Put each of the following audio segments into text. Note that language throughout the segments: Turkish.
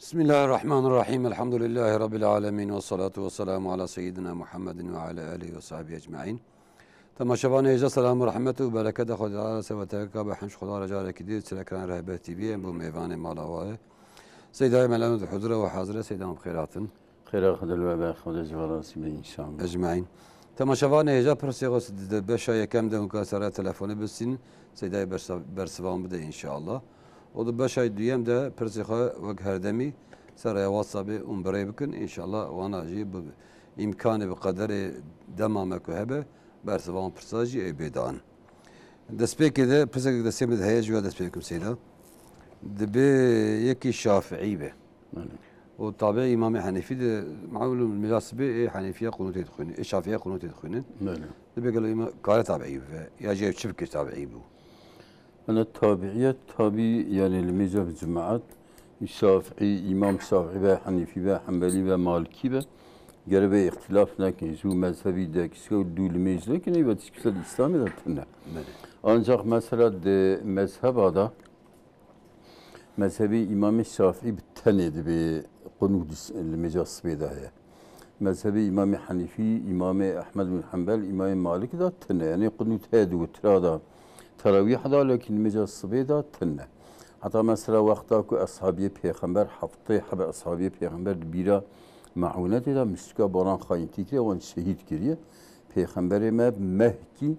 بسم الله الرحمن الرحيم الحمد لله رب العالمين والصلاة والسلام على سيدنا محمد وعلى آله وصحبه أجمعين. تماشاوان ایجا سلام و رحمت و برکت خدا سواتک به حمش خدا رجا رکیدید سلکران رهبر تی وی ام بو میوان مالاواه سیدای ملامت حضور و حاضر سیدام بخیراتن خير خد الوباء خد جواراسي إن شاء الله أجمعين. تماشاوان ایجا پرسیغوس بشه یکم دم کاسره تلفنی بسین سیدای برسوان بده إن شاء الله. و دو بشه دویم ده پرسیخه وک هردمی سر واتساب اون برای بکن إن شاء الله وانا جیب امکان بقدر دمام كهبه برسوان برساجي اي بيدان دسبيك ده برسك دسيم ده هيج ولا دسبيكم سيدا دبي يكي شافعي به وطابع امام حنيفي ده معول المناسبه اي حنيفيه قنوت يدخلين اي شافعيه قنوت يدخلين دبي قالوا امام قال تابعي يا جايب شبكه تابعي بو أنا التابعية تابي يعني الميزة في الجماعات الشافعي إمام شافعي به حنيفي به حنبلي به مالكي به قربه اختلاف لكن شو مذهبي ده كسر دول ميز لكن يبقى تشكل الإسلام ده تنا. أنجح مثلا ده مذهب هذا مذهبي إمام الشافعي بالتند بقنود المجاز بيده هي. مذهبي إمام حنيفي إمام أحمد بن حنبل إمام مالك ده تنا يعني قنود هذا وترادا تراويح ده لكن المجاز بيده تنا. حتى مثلا وقتا كو أصحابي پیغمبر حفظه حب أصحابي پیغمبر بيرا معونت دا مشکا باران خاینتی که وان شهید کریه پیغمبر ما مهکی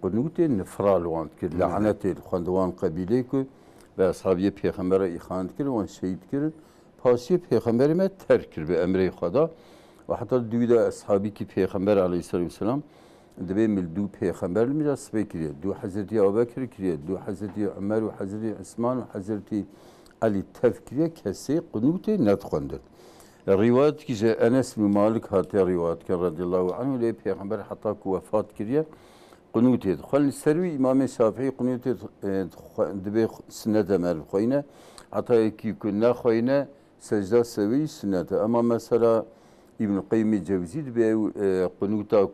قنوت نفرال وان کرد لعنت خواندوان قبیله که به اصحابی پیغمبر ایخاند کرد وان شهید کرد پاسی پیغمبر ما ترک کرد به امر خدا و حتی دویده اصحابی که پیغمبر علیه السلام دبی مل دو پیغمبر میرا سبی کریه دو حضرتی ابوبکر کریه دو حضرتی عمر و حضرتی عثمان و حضرتی علی تف کریه کسی قنوت ندخوندن روايات كيجا أنس بن مالك هاتي روايات كان رضي الله عنه ليه پیغمبر حتى وفات كريه قنوت خل السروي إمام الشافعي قنوت دبي سنة مال خوينا حتى كي كنا خوينا سجدة سوي سنة أما مثلا ابن القيم الجوزي دبي قنوتا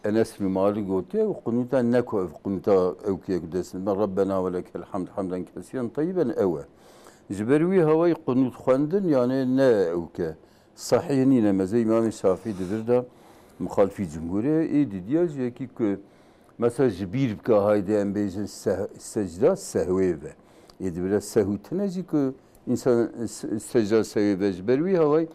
أنس بن مالك قلت وقنوتا نكو قنوتا أو كي قدس ربنا ولك الحمد حمدا كثيرا طيبا أوى جبروي هواي قنوت خواندن يعني نا اوكا صحيح نينا مزي امام الشافعي دبردا مخالفي جمهوريه اي ديال جيكي كو مثلا جبير بكا هايدي ام بيجن السجده سهوي به يدبر سهو تنجي كو انسان السجده سهوي به جبروي هواي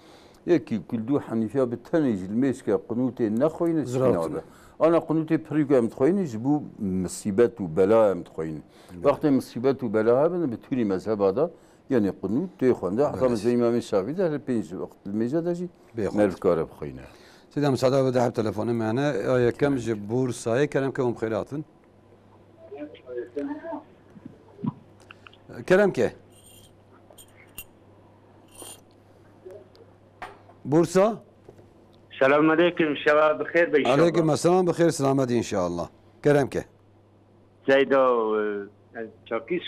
يكي كل دو حنيفيا بالتنج المشكا قنوتي نخوين السنه انا قنوتي بريغا متخوين جبو مصيبات وبلاء متخوين وقت مصيبات وبلاء هذا بتولي مذهب هذا يعني قنوت تيخوانده حتى زي ما الشافعي ده البينج وقت الميجا داجي مالف كارب خوينا سيدا مساعدة بده حب تلفوني معنا يا كم جبور ساي كلام كم خيراتن كلام كه بورصة السلام عليكم شباب بخير بإن عليكم السلام بخير سلامتي إن شاء الله كلام كه زيدو شاكي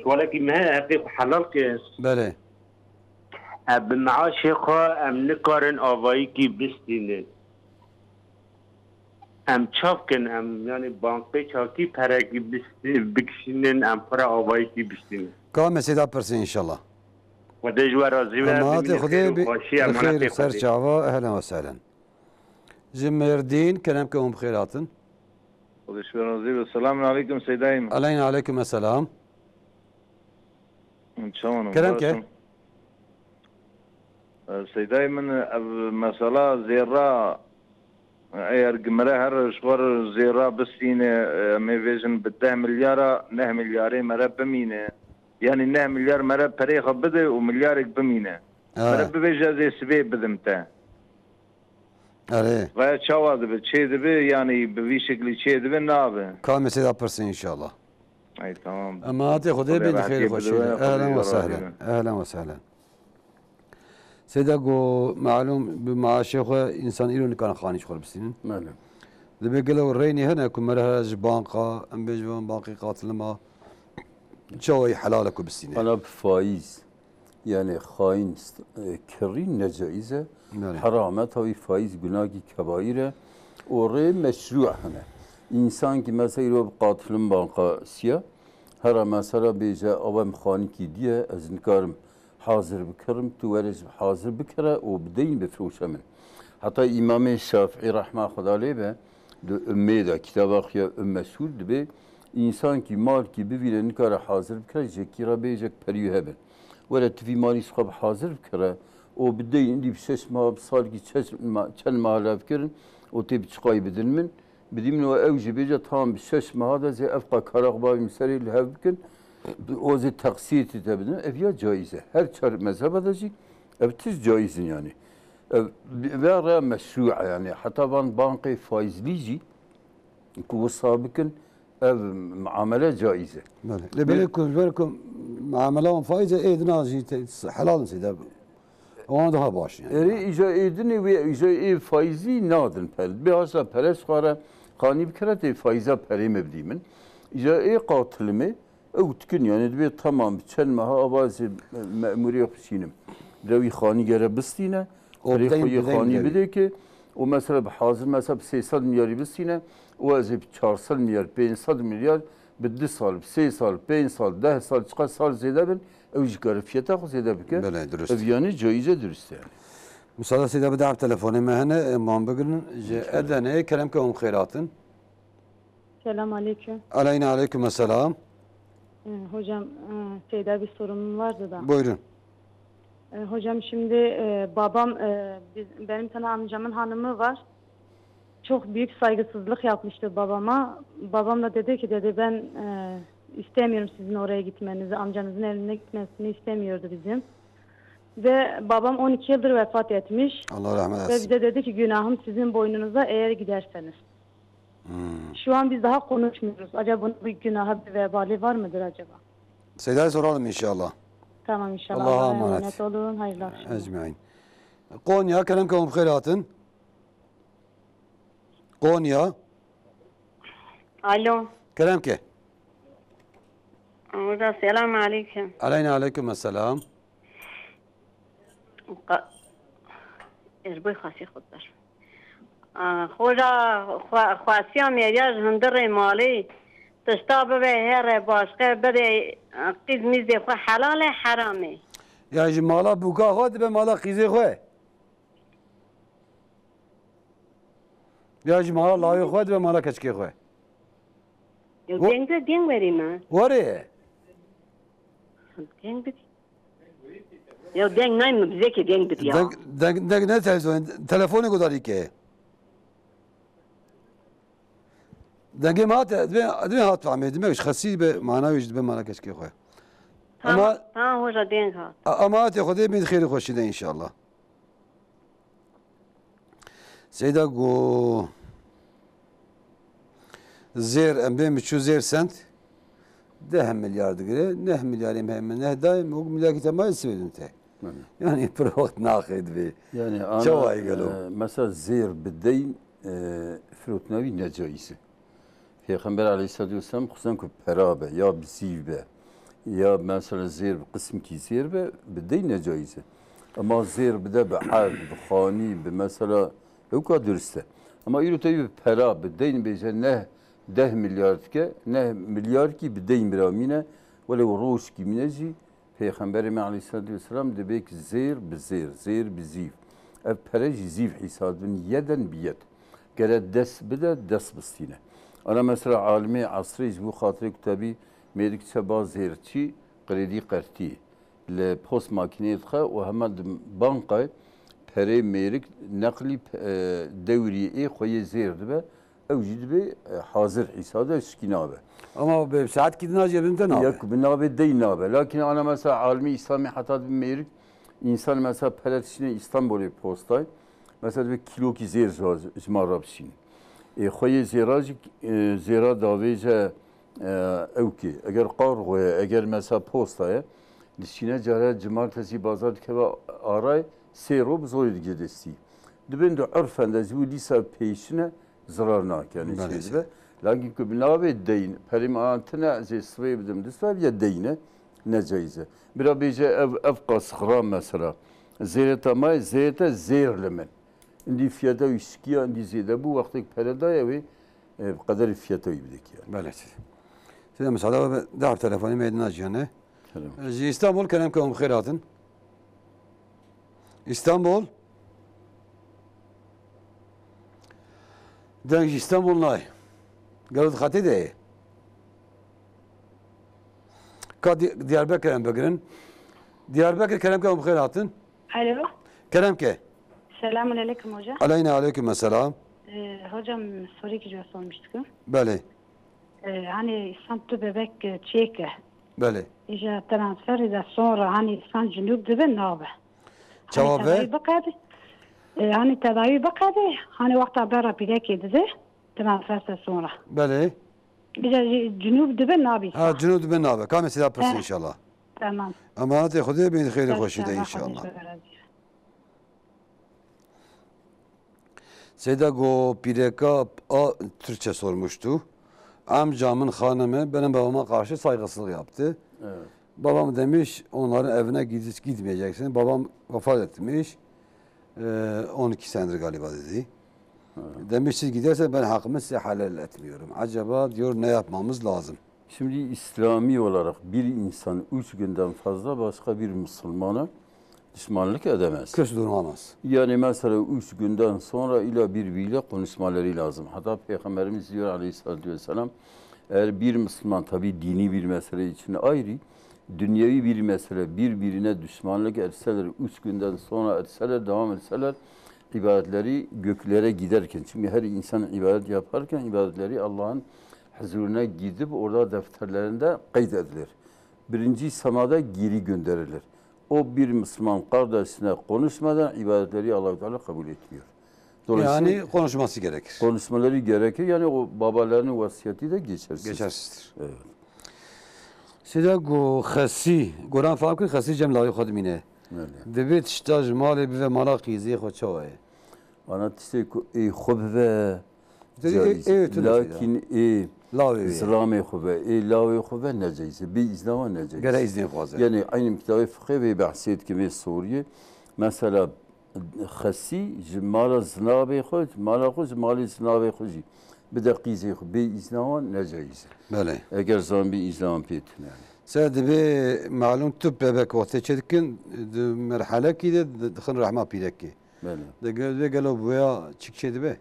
سؤالك ما هي حلال كيس بله بمعاش خا ام نكارن آوایی کی بستینه ام چاپکن ام يعني بانقی چاکی پرکی بکشینن ام پر آوایی کی بستینه كام سيدا برسي إن شاء الله و دجوا رازی و أماتي خذي بخير سر شعبا أهلا وسهلا جميردين كلام كم بخيراتن السلام عليكم سيدايم علينا عليكم السلام ان شاء الله كلام كيف سيدايم مسألة زيرا اير قمرة هر شغر زيرا بسين ميفيجن بده مليار 9 مليار مرة بمينة يعني 9 مليار مرة بريخ بده ومليار بمينة مرة بيجا زي سبيب بدمته أيه و چاوا دبه چه دبه يعني بوی شکلی چه دبه نابه كام سيدا برسي إن شاء الله اي تمام أماتي خذي بخير خوشي أهلا وسهلا أهلا وسهلا سيدا قو معلوم بمع شيخ إنسان إلو كان خانيش خور بسنين ماله دبي قالوا الريني هنا كم مرها جبانقا أم بيجبان باقي قاتل ما شوي حلالك بالسنين أنا بفايز يعني خاين كرين نجائزة حرامات هاي فايز جناقي كبائرة وري مشروع هنا إنسان كي مثلا يروح قاتل بانقا سيا هر مثلا بیجه آوام خانی کی دیه از نکارم حاضر بکرم تو ورز حاضر بکره و بدین بفروشه من حتی امام شافعی رحمه خدا علیه به دو امه دا کتاب آخیا مسئول به insan ki mal ki bivine nikara hazır bikre jekira beyecek periyo hebben. Ve tvi mali skab hazır bikre o bideyin dip ses ma sal ki çel mahala bikirin o tip çıkay bidin min bidimin o evci bece tam bir ses mahada ze efka karakba misali lev bikin o ze taksiyet edebidin ev ya caize. Her çar mezhep edecek ev tiz caizin yani. Ve ara meşru'a yani hatta bankayı faizlici ku sabikin ev muamele caize. بله لبلكم بالكم معاملهم فايزه ايه ناجي حلال سيدا وانا daha baş yani. Eri icra edini ve icra faizi nadın pel. Biraz peres khara khani bikrat faiza perim bdimin. İcra qatilimi ev tkin yani bir tamam çelmeha avazı memuri xşinim. Revi khani gere bistine o khani bide ki o mesela hazır mesela 300 milyar bistine o az 400 milyar 500 milyar بدي سال 3 سال 5 سال 10 سال çıkar sal zede bin evcikar fiyata xo zede bike. Böyle dürüst. Yani caize dürüst yani. Müsaade seyda bedava telefonu mehne man bugün edene kerem ki on khairatın. Selam aleyküm. Aleyna aleyküm selam. Hocam şeyde bir sorunum vardı da. Buyurun. Hocam şimdi babam benim tane amcamın hanımı var. Çok büyük saygısızlık yapmıştı babama. Babam da dedi ki ben istemiyorum sizin oraya gitmenizi, amcanızın evine gitmesini istemiyordu bizim. Ve babam 12 yıldır vefat etmiş. Allah rahmet Ve eylesin. bize dedi ki günahım sizin boynunuza eğer giderseniz. Şu an biz daha konuşmuyoruz. Acaba bunun bir günahı, bir vebali var mıdır acaba? Seyda'yı soralım inşallah. Tamam inşallah. Allah'a Allah'a emanet. emanet olun. Hayırlı akşamlar. Ecmain. Konya kerem ki on khairatın. Konya Alo. kerem ki. Orada selam aleyküm. Aleyna aleyküm selam. Erboy khasi khudar. Khoda khwasiya meyaj hindar mali tashtab ve her başka bede qizmiz de halal harami. Ya mala buka xod be mala qizi xwe. Ya mala layı xod be mala keçki xwe. Yo deng vereyim ha. Wari. Deng bit. Yo deng nay mı bize ki deng bit ya. Deng ne telefon telefonu godari ki. Dengi mat dve hat fahmi demek xasi be manavi be mala keçki xwe. Ama tamam hoca deng ha. ama te xode min xeyri xoşi de inşallah. Seyda go زیر ام بیم چو زیر سنت 10 milyar digre ne milyarım hem ne daim o milyar kitama söyledin te. Yani proht nakid bi. Yani ana Çavay galo. mesela zir bideyn frutnavi ne caizse. Peygamber aleyhissalatu vesselam kuzan ku perabe ya bisive ya mesela zir kısım ki zir be bideyn ne caizse. Ama zir bide be hal be khani be mesela o kadar dürüstte. Ama yürütüyor pera bideyn be ne 10 milyar ke ne milyar ki bideyn biramine vele roş ki mineci Peygamberimiz Aleyhisselatü Vesselam debek zir bizif. Ev perej zif hisadın yeden biyet. Gere des bide des bistine. Ana mesela alimi asri bu hatırı kitabi medikçe bazı zirçi kredi kartı. Le post makineye tıka ve hemen banka pere merik nakli devriye koyu zirdi be. Evcid be hazır hisada skinabe. Ama be saat gidin acebimden abi. Yak binabe deynabe. Lakin ana mesela almi İslami hatat bir merik insan mesela peletişine İstanbul'u postay. Mesela bir kilo ki zir zmarabsin. Khoye ziraj zira davece evki. Eğer qargoya eğer mesela postaya dişine cara cumartesi pazar keva aray serob zoyd gidesi. Dibin de urfen de bu lisa peşine zarar nak yani şeyde. Lakin ki binabe deyin perim antına ze swebdim disva ya deyine ne caize. Bir bece ev qasıqra mesela. Zeyta may zeyta zerlemen. İndi fiyata üskiya indi zeyda bu vakti peredaya ve kadar fiyata yibdik yani. Böyle. سيدا مسعودة دعب تلفوني ميدنا جياني سلام. جي اسطنبول كلامكم خيراتن اسطنبول دنج اسطنبول ناي قالوا خطي ده Diyarbakır'ın bakırın. Diyarbakır kelamkam khairatın. Alo. Kelamke. Selamun aleyküm hocam. Aleyna aleyküm selam. Hocam soru gibi sormuştuk. Bale. Hani İstanbul'da bebek çeke. Bale. İşte transfer ede sonra hani İstanbul Cunub'da ben ne abi? Cevap ver. Hani tedavi bakadı. Hani vakti bera bilek edildi. Transferse sonra. Bale. Bir de Cunub'da ben ne abi? Ha Cunub'da ben abi. Kam mesela pırsın inşallah. Tamam. Amanat Khuda bin khayri hoşide inşallah. Seyda go pireka Türkçe sormuştu. Amcamın hanımı benim babama karşı saygısızlık yaptı. Evet. Babam demiş onların evine gitmeyeceksin. Babam vefat etmiş. 12 senedir galiba dedi. Demiş siz giderse ben hakkımı size helal etmiyorum. Acaba diyor ne yapmamız lazım? Şimdi İslami olarak bir insan 3 günden fazla başka bir Müslümana düşmanlık edemez. Kötü durmamaz. Yani mesela 3 günden sonra ile birbiriyle konuşmaları lazım. Hatta Peygamberimiz diyor aleyhissalatü vesselam eğer bir Müslüman tabi dini bir mesele için ayrı, dünyevi bir mesele birbirine düşmanlık etseler, 3 günden sonra etseler, devam etseler, ibadetleri göklere giderken, çünkü her insan ibadet yaparken ibadetleri Allah'ın huzuruna gidip orada defterlerinde kaydedilir. Birinci semada geri gönderilir. O bir Müslüman kardeşine konuşmadan ibadetleri Allah-u Teala kabul etmiyor. Dolayısıyla Yani konuşması gerekir. konuşmaları gerekir. Yani o babalarının vasiyeti de geçersiz. Geçersizdir. Evet. Sida go khasi, goran faham ki khasi cem lavi khadmine. Öyle. Debet staj mali ve mala qizi khoçawa. Ana tiste ku khubve Evet, evet. lakin Lavi. İslam'ı khubve lavi khubve necayse bir İslam'a necayse. Gere izni khwaze. Yani aynı kitabı fıkıh ve bahset gibi Suriye mesela khasi mala zinabe khud mala khuz mali zinabe khuzi bida qizi khub bir İslam'a necayse. Bale. Eğer zaman bir İslam peytin yani. Sad be malum tüp bebek vakti çedkin merhale ki de dkhil rahma pideki. Böyle. De gözde gelo buya çıkçedi be.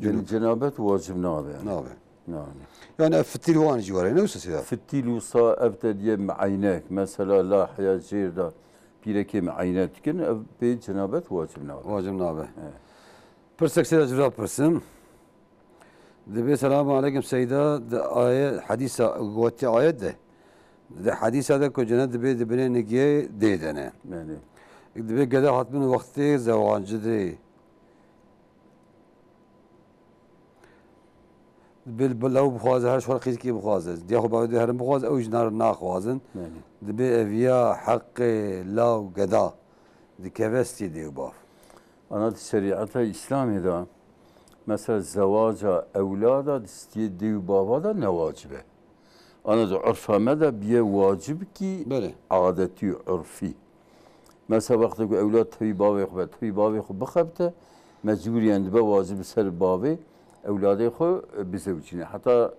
Yani cenabet vacib nabe yani. Ne abi? Yani. Yani fittil van civarı ne usta في التيل وصا أبتدي معيناك مثلا لا حياة جيردا بيركي معينات كن بجنابات واجب نابه. Vacim ne abi? Pırsek seyda cevap pırsın. Debe selamu aleyküm seyda de ayet hadisa guvveti ayet de hadisa da ko cennet debe debine negiye dedene. Yani Debe gede hatmin vakti zevancıdı. لو بخوازه هر شوال قيس كي بخوازه دي اخو باودي هرم بخواز او جنار ناخوازن yani. دبي افيا حق لا قدا دي كفستي دي باف Ana şeriata İslam'da mesela zavaca evlada distiye div baba da ne vacibe. Ana da urfame de bir vacib ki Böyle. adeti urfi. Mesela vakti ki evlad tabi babı xo bخبته mecbur yani be vacib ser babı evladı xo bizevcine. Hatta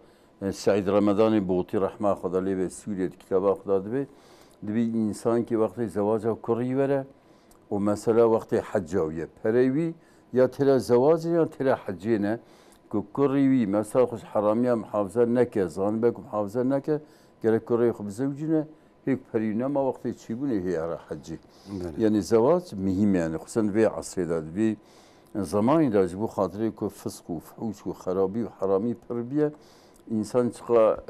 Said Ramazani Buğti rahma xodali ve Suriye kitabı xodadı be dibi insan ki vakti zavaca kurri vere o mesela vakti hacca uye perevi ya tela zavacı ya tela haccine kurri mesela xus haramiya muhafaza neke zanbek muhafaza neke gerek kurri xo bizevcine هيك فرينا ما وقت تشيبوني هي على حجي يعني الزواج مهم يعني خصوصا في عصر ده في زمان ده جبوا خاطري كو فسق وفحوش وخرابي وحرامي تربيه انسان تقى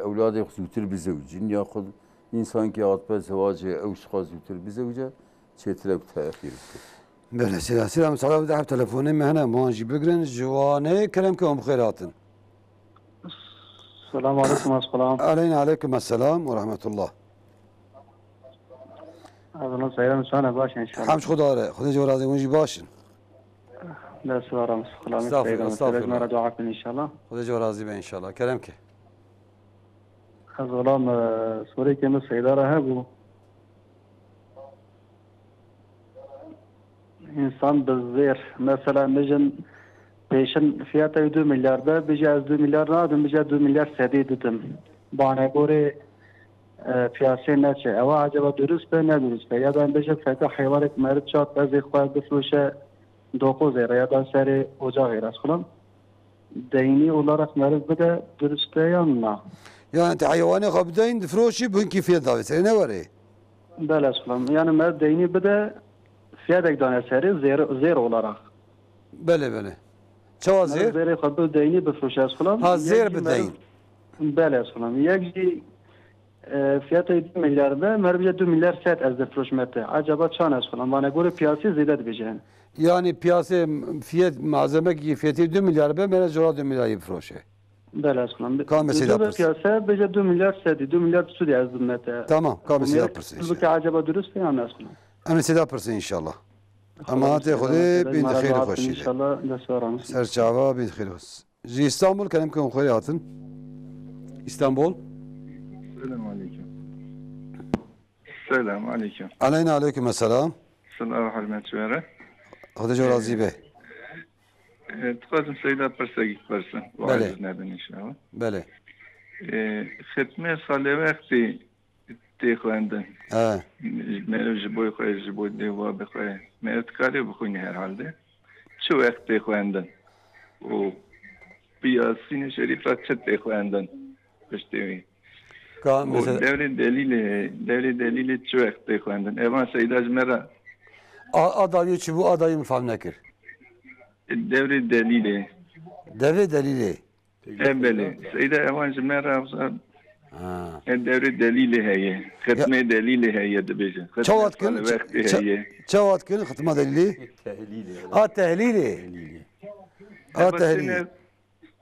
اولاده يخزوتر بزوجين ياخذ انسان كي عطبه زواجه او شخص يوتر بزوجه تشترك تاخير بله سلام سلام ده تلفوني مهنا مانجي بقرن جواني كلامكم بخيراتن السلام عليكم السلام عليكم السلام ورحمة الله أهلا وسهلا سنة باشا إن شاء الله حمش خداره خدا جورازي ونجي باشن لا سوارا مسخلا استغفر الله، استغفر الله. نرى دعاكم إن شاء الله خدا جورازي به إن شاء الله كلامك الظلام سوري كم السيدارة هابو إنسان بالزير مثلا نجن بيشن فياته 2 milyar da بيجي 2 milyar نادم بيجي 2 milyar سديد دم bana göre piyasaya neçe. Eva acaba dürüst be ne dürüst be. Ya da beşe feka hayvanet merit çat bazı ikbal bifruşe 9 lira ya da seri ocak lira falan. Dini olarak merit bir de dürüst be yanına. يعني انت حيواني قبضين دفروشي بهن كيفية دافت انا وري Böyle falan. Yani merit dini bir de fiyat ekdan eseri zero olarak. بله بله شو زير Zeri kabul dini bifruşe falan. ها زير بدين Böyle falan. Yekci fiyatı 2 milyarda merbice 2 milyar set az defroşmete. Acaba çanes falan. Bana göre piyasayı ziyade diyeceğim. يعني piyasa fiyat malzeme ki fiyatı 2 milyar be mene jora 2 milyar yifroşe Böyle falan. Kan mesela Düzü pırs. piyasa bece 2 milyar set. 2 milyar tutu diye azimete. tamam kamesi yapırsın Bu ki acaba dürüst ya nas falan. امسی دپرسی انشالله اما هاتی خودی بین خیلی خوشیده İnşallah da sorarım. سرچاوا بین خیلی خوش جی استانبول کنیم که خیلی هاتن استانبول Selamun aleyküm. Selamun aleyküm. علینا علیکم السلام Selam hürmet vere. خدا جو راضی به Tıkazım Seyda Pers'e git versin. Bele. Nereden inşallah. بله Xitme sale vakti teyxuandın. اه Mevzu jiboy khoy jiboy deva bekhoy. Mert kare bkhuni herhalde. Şu vakti teyxuandın. O piyasini şerifat çet teyxuandın. İşte کان o مثلا devri delili şu vakti teyxuandın. Evan Seyda Zmera adayı çi bu adayı mı faham nekir devri delili. deve delili Evveli. Seyda Evan Zmera ها devri delili heye. Xitme delili heye de beje. çavat gün vakti heye. çavat gün xitma delili اه تهلیلی اه تهلیلی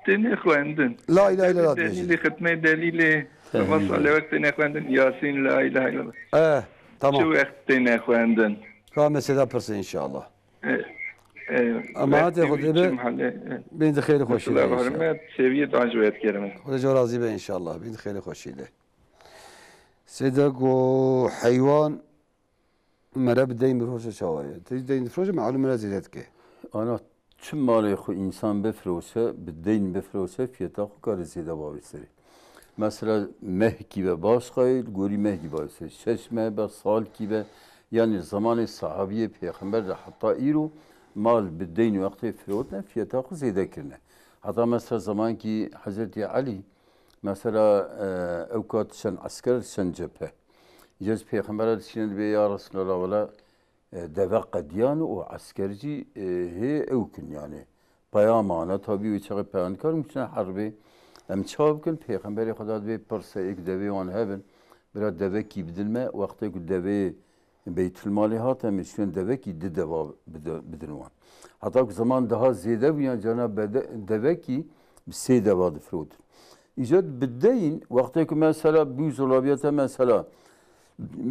Tene خوندن. لا اله الا الله Delili xitme delili. Masal vakti tene خوندن. Yasin la ilahe illallah. اه Şu tamam vakti tene خوندن. کان mesela پرسی انشالله Ama hadi خودی به بین خیلی خوشیده انشالله Hürmet seviye tacrübe kerime. خدا جو راضی به انشالله بین خیلی خوشیده صدق و حیوان مرا بدین بفروشه شوایه تیز دین بفروشه معلومه نزیدت که Ana tüm mali xu insan befrose, bideyn befrose fiyata xu kar zêde bavîseri. Mesela mehki ve başkayı, gori mehki bavîseri. Şeşme be sal ki be yani zamanı sahabiye peygamber de hatta iru mal bideyn vakti firotne fiyata xu zêde kirine. Hatta mesela zaman ki Hazreti Ali mesela evkat şen asker şen cephe. Cez peygamber düşündü be ya Resulallah vela deve qediyan o askerci he evkin yani. Peyamana tabi ve çağı peyankar mümkün harbi. Em çabukun peygamberi Xuda be perse ek deve wan hebben. Bira deve ki bidilme vakti ku deve beytül mali hat em mümkün deve ki de deva bidilwan. Hatta ku zaman daha ziyade bu yani Cenab deve ki se deva difrod. İcad bideyin vakti ku mesela bu zolabiyete mesela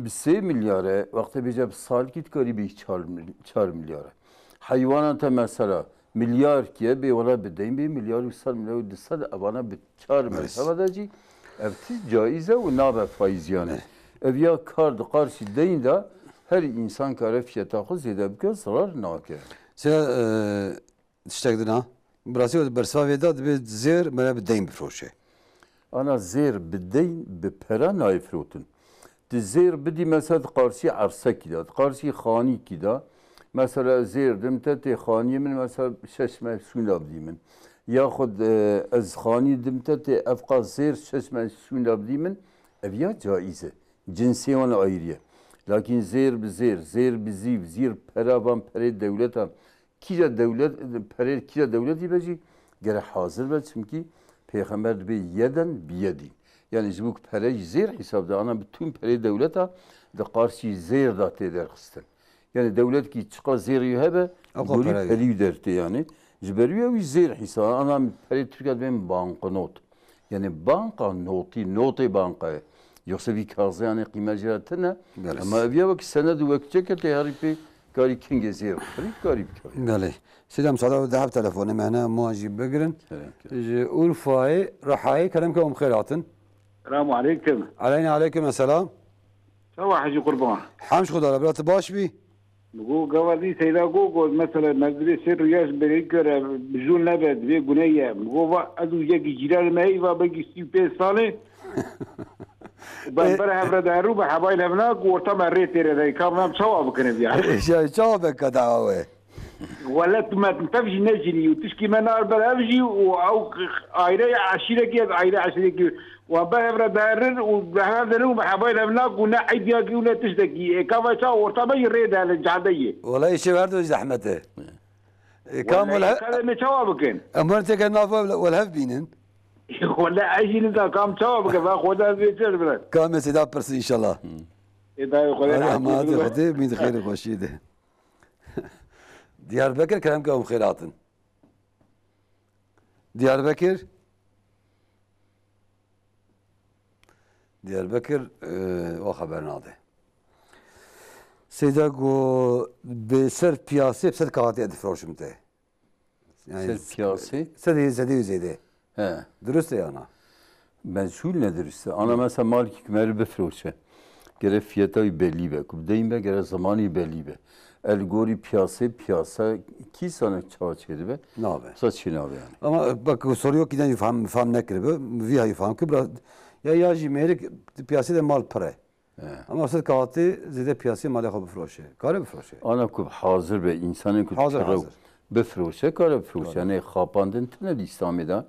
3 milyara vakti bicep salkit karibi 4 milyara. Hayvanata mesela milyar kiye be wala bedeyim be milyar ve sal milyar disad abana be 4 milyar. Havadaci evtiz caize ve nabe faiz yani. Ev ya kard karşı deyin de her insan kare fiyata xu zede bike zarar nake. سه تشتاق دنا براسي برسوا ودا به زیر مرا بدین بفروشه Ana zêr bideyn bi pera nayfrotin. Di zêr bidî mesela qarşî arsekî da, qarşî xanîkî da. Mesela zêr dim te tê xaniyê min mesela 6 mevsûn abdî min. Yaxud ez xanî dim te tê evqa zêr 6 mevsûn abdî min. Ev ya caiz e. Cinsê wan ayrı. Lakin zêr bi zêr, zêr bi zîv, zîr pera van perê devleta. Kîja devlet, perê kîja devletî becî gere hazır be çünkü Peygamber be yeden biyedi. Yani bu pere zir hesabda ana bütün pere devleta da karşı zir da teder xisten. Yani devlet ki çıka zir yuhebe gori peri derti yani. Zberiye vi zir hesab ana pere Türkiye ben banknot. Yani banka noti banka. Yoksa bir kazı yani kıymetli ama evye bak senedu vakçe te haripi kari kinge zir. Garip. بله سلام صدا ذهب تلفوني معنا مواجب بقرن أورفاي رحاي كلام كم خيراتن السلام عليكم. عليكم السلام سوا حجي قربان. حمش خدا ربنا تباش بي بقول قوالي سيدا قوقو مثلا مدري سر رياش بريكر بجون نبد في قنية بقول أدو يجي جيران ما يبغى بقي 35 سنة بنبره هبردارو بحبايل هبناك ورطم الريتير ذي كام سوا بكنب يعني شابك دعوه ولا ما تنتفش نجري وتشكي من نار بلافجي او عيله عشيره كي عيله عشيره كي وبهبر دارر وبهذا نو بحبايل هبناك ونعيد ياكي ولا تشتكي كما سوا ورطم يريد على الجعديه والله شي برضه زحمته كامل هذا ما سوا بكن امرتك كان والهف بينن ولا عايشين انت كام سوا بكن فاخذها في سير كام سيدا برسي ان شاء الله اذا يقول ما تخدي مين خير وشيده دياربكر كلام قوم خيرات دياربكر وخبر ناضي سيدا قو بسر بياسي بسر كاتي ادفروش متى يعني سر بياسي سدي وزيده ها درست يا انا ben şöyle derste. Ana mesela malik kmeri befroşe. Gere fiyatı belli be. Kubdeyim be gere zamanı belli be. Elgori piyasa ki sana çağçıydı be. Ne abi? Saçın abi yani. Ama bak soruyor ki yufam ne kere be. Viha yufam ki biraz ya jimerik piyasada de mal para. Ama asıl kağıtı zede piyasaya mal yakı befroşe. Kare befroşe. Ana kub hazır be. İnsanın kub hazır. Befroşe kare befroşe. Yani kapandın tünel İslam'da.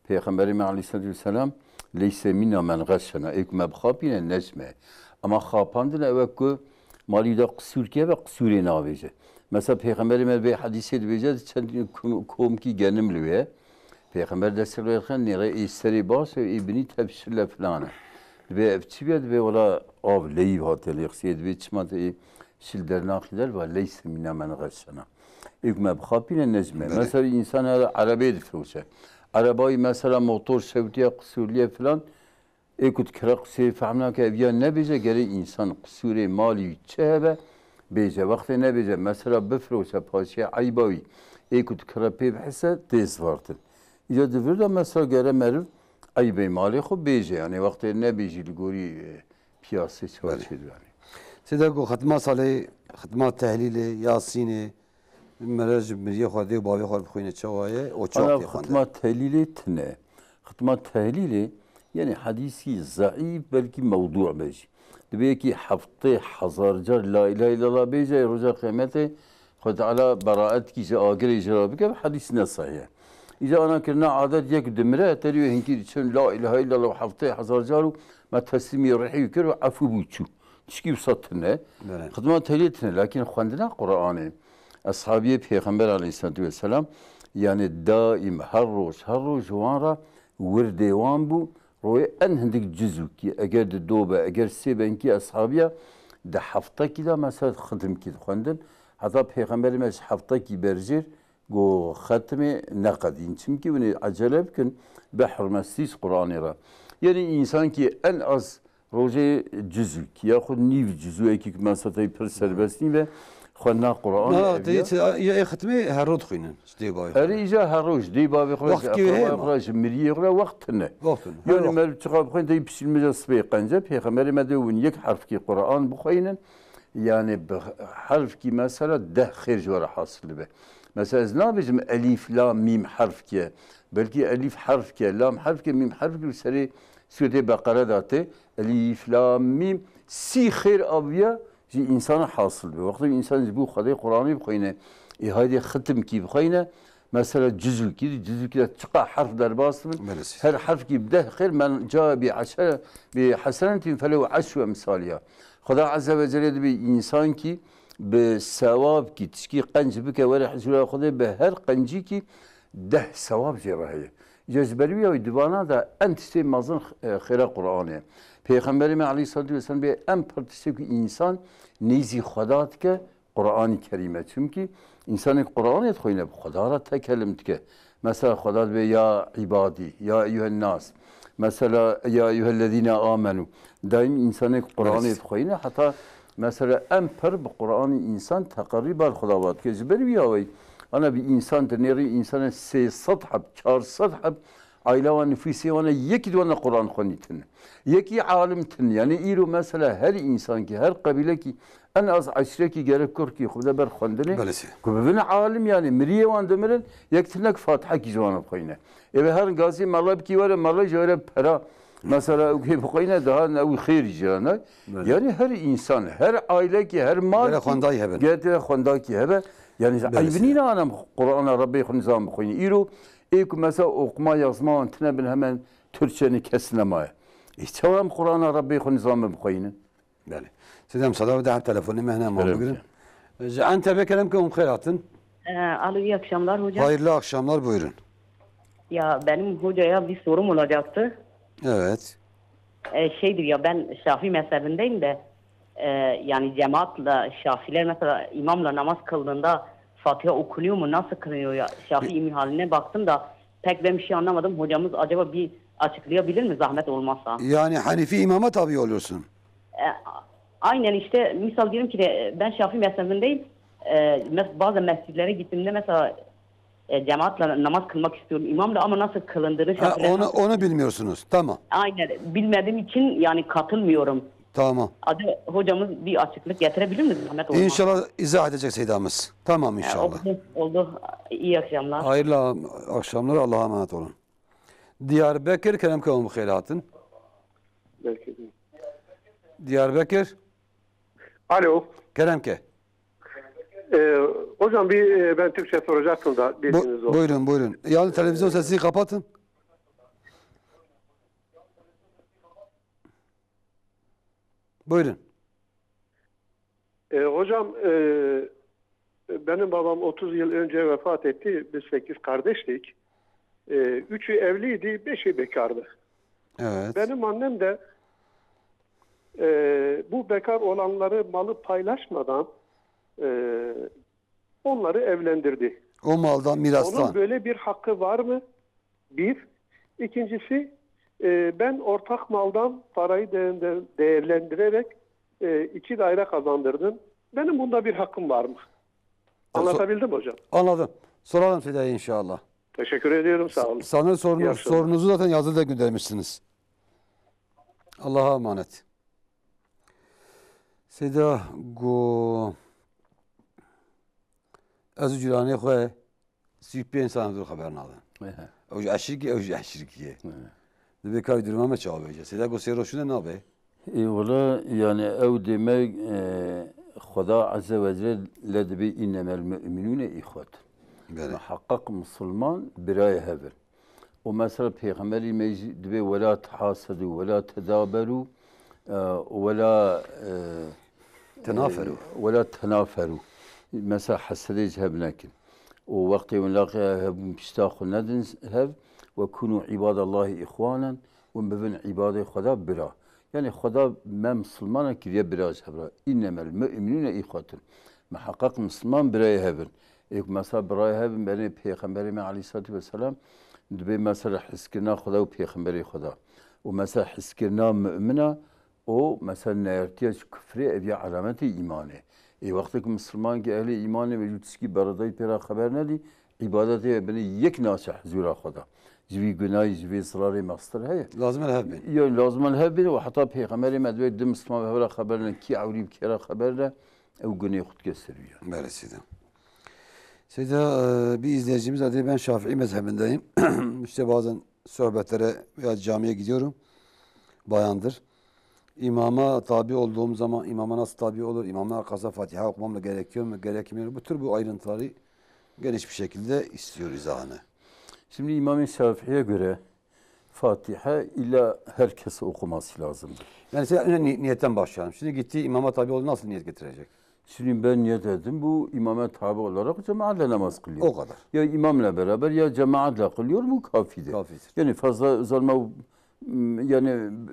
Peygamberimiz Aleyhisselatü Vesselam leyse minna men gashana ek mebkhapine necme. Ama khapandın evet ki malida qsurke ve qsure navece. Mesela Peygamberimiz bir hadise edeceğiz. Kom ki genimliye. Peygamber de söylerken nere isteri bas ve ibni tebşirle falan. Ve evçibiyet ve ola av leyv hatel yaksiyet ve çımatı şilder nakiler ve leyse minna men gashana. Ek mebkhapine necme. Mesela insan arabayı difroşe. Arabayı mesela motor sevdiye, kusurliye falan ekut kira kusuri fahmına ki evya ne bece geri insan kusuri mali çehebe bece vakti ne bece mesela befroşa paşaya aybavi ekut kira pebhese tez vardır. İca devir de mesela gere merv aybavi mali xo bece yani vakti ne bece ligori piyası çavaşır yani. Seda ko khatma salih, khatma tehlili, yasini مرج مریه خواهده و باوی خواهد بخوینه چوایه و چاقی خواهده خطمه تحلیلی تنه خطمه تحلیلی یعنی حدیثی ضعیف بلکی موضوع بیجی دبیه کی هفته هزار جار لا اله الا الله بیجه رجا قیمته خود علا براعت کی جا آگر اجرا بکه حدیث نصحیه ایجا انا کرنا عادت یک دمره تریو هنکی چون لا اله الا الله هفته هزار جارو ما تسلیمی رحی کرد و عفو بوچو تشکی بسات تنه خطمه تحلیلی تنه لكن خواندنا قرآنه Ashabiye Peygamber Aleyhisselatü Vesselam yani daim her roz vara vir devam bu roy en hendik cüzü ki eğer de dobe eğer seben ki ashabiye de hafta ki de mesela xatim ki xwendin hatta Peygamberimiz hafta ki berjir go xatmi naqadin çünkü bunu acele bikin be hürmetsiz Kur'an'ı ra yani insan ki en az roje cüzü ki ya xud niv cüzü ki mesela per serbestni ve خوانا قرآن يا ختمي هرود خينن دي باي هريجا هروج دي باي وقت خراج مريه غرا وقتنا يعني ما تقاب خين دي بشي المجلس بيقنجه بيغمر مدون يك حرف كي قرآن بخينن يعني حرف كي مثلا ده خير جوار حاصل به مثلا نابجم الف لام ميم حرف كي بلكي الف حرف كي لام حرف كي ميم حرف كي سري سوره بقره داته الف لام ميم سي خير ابيا insana hasıl bir vakti insan bu kadar Kur'an'ı bخوينه ihade ختم ki bخوينه mesela cüzül ki çıka harfler basın her harf ki bde خير من جاء بحسنة فله عشر امثالها خدا عز وجل bir insan ki be sevap ki tişki qanc bike ve huzura خدا be her qancı ki de sevap cerahiye cezberi ve divana da entisi mazın khira Kur'an'ı Peygamberimiz Aleyhisselatü Vesselam bir en partisi ki insan nizi xudat ke Kur'an-ı Kerim'e çünkü insanın Kur'an'ı etkoyne Khudara tekellimt ke mesela Khudat ve ya ibadi ya eyyühen nas mesela ya eyyühellezine amenu daim insanın Kur'an'ı etkoyne hatta mesela en per bu Kur'an'ı insan takarribar Khudavat ke ziberi yavay ana bir insan teneri insanın 300 hab 400 hab aile ve nüfusi ve yeki duvana Kur'an khonitin yeki alimtin yani iro mesela her insan ki her kabile ki en az aşire ki gerek kor ki xuda ber khondine kubun alim yani miriye wan demirin yektinek Fatiha ki jwana khoyne eve her gazi malab ki var malaj öyle para Mesela yine daha nevi hayır cana. Evet. Yani her insan, her aile ki, her mal Gere ki, xwendayî hebe. gere xwendakî hebe. Yani ayvînî anam Kur'an'a Rabbi xwe nizam bixwînî. İro ilk mesela okuma yazma tine bin hemen Türkçeni kesinlemeye. İçevam Kur'an'a Rabbi xwe nizam bixwînin. Bele. Sidem sada da telefonu mehne mal Evet. bugün. Ente bekerem ki khayr atın. Alo iyi akşamlar hocam. Hayırlı akşamlar buyurun. Ya benim hocaya bir sorum olacaktı. Evet. Şeydir ya ben Şafii mezhebindeyim de yani cemaatle Şafiler mesela imamla namaz kıldığında Fatiha okunuyor mu? Nasıl kılınıyor ya? Şafii haline baktım da pek ben bir şey anlamadım. Hocamız acaba bir açıklayabilir mi zahmet olmazsa? Yani Hanifi imama tabi oluyorsun. Aynen işte misal diyelim ki de ben Şafii mezhebindeyim. Bazı mescidlere gittiğimde mesela cemaatle namaz kılmak istiyorum imamla ama nasıl kılındığını Onu bilmiyorsunuz. Tamam. Aynen bilmediğim için yani katılmıyorum. Tamam. Hocamız bir açıklık getirebilir mi? Zahmet olmaz. İnşallah izah edecek Seydamız. Tamam inşallah. Oldu. İyi akşamlar. Hayırlı akşamlar. Allah'a emanet olun. Diyarbakır kerem kavmu hayratın. Belki de. Diyarbakır Alo. Keremke. Hocam ben Türkçe soracaktım da bilginiz olsun. Buyurun. Yani televizyon sesini kapatın. Buyurun. Hocam benim babam 30 yıl önce vefat etti. Biz 8 kardeştik. 3'ü evliydi, 5'i bekardı. Evet. Benim annem de bu bekar olanları malı paylaşmadan onları evlendirdi. O maldan, mirastan. Onun böyle bir hakkı var mı? Bir. İkincisi ben ortak maldan parayı değerlendirerek 2 daire kazandırdım. Benim bunda bir hakkım var mı? Anlatabildim hocam. Anladım. Soralım size inşallah. Teşekkür ediyorum. Sağ olun. Sanırım İyi akşamlar. sorunuzu zaten yazıda göndermişsiniz. Allah'a emanet. Seda go az cürane xwe süper insan dur haber nadan. Oje aşirkiye. Dibe kay durma mı çağırıyor? Seda go sero şuna ne abi? Valla yani ev demek Xuda Azze ve Celle ledbi innemel müminune ihvat. Muhakkak Müslüman biraya hever. O mesela Peygamberi mecid dibe ve la tahasadu ve la tedaberu ve la tenaferu. Mesela hasede cehebnekin. O vakti ونلاقي مشتاق ندن هب وكونوا عباد الله إخوانا ومبن عباد خدا برا يعني خدا ما مسلمان كريه براج هبرا إنما المؤمنون إخوة محقق مسلمان براي هبن إيك مثلا براي هبن بني بيغمبري عليه الصلاة والسلام دبي مثلا حسكرنا خدا وبيغمبري خدا ومثلا حسكرنا مؤمنا او مثلا نيرتيج كفري ابي علامة إيمانه وقتی مسلمان که اهل ایمان وجود کی برادری پیرا خبر ندی عبادت بنی یک ناچه حضور خدا جوی گناهی جوی اصرار مستر هی لازم الهب یا لازم الهب و حتی پیغمبر مدوی دم مسلمان به خبر نه کی عوری کی را خبر نه او گناه خود کسریه. بله سیدم. Seda bir izleyicimiz adı ben Şafii mezhebindeyim. İşte bazen sohbetlere veya camiye gidiyorum. Bayandır. İmama tabi olduğum zaman imama nasıl tabi olur? İmamın arkasında Fatiha okumam da gerekiyor mu? Gerekmiyor mu? Bu tür bu ayrıntıları geniş bir şekilde istiyor izahını. Şimdi İmam-ı Şafii'ye göre Fatiha illa herkes okuması lazımdır. Yani sen niyetten başlayalım. Şimdi gitti imama tabi oldu nasıl niyet getirecek? Şimdi ben niyet ettim bu imama tabi olarak cemaatle namaz kılıyor. O kadar. Ya imamla beraber ya cemaatle kılıyor bu kafidir. Kafidir. Yani fazla zalma yani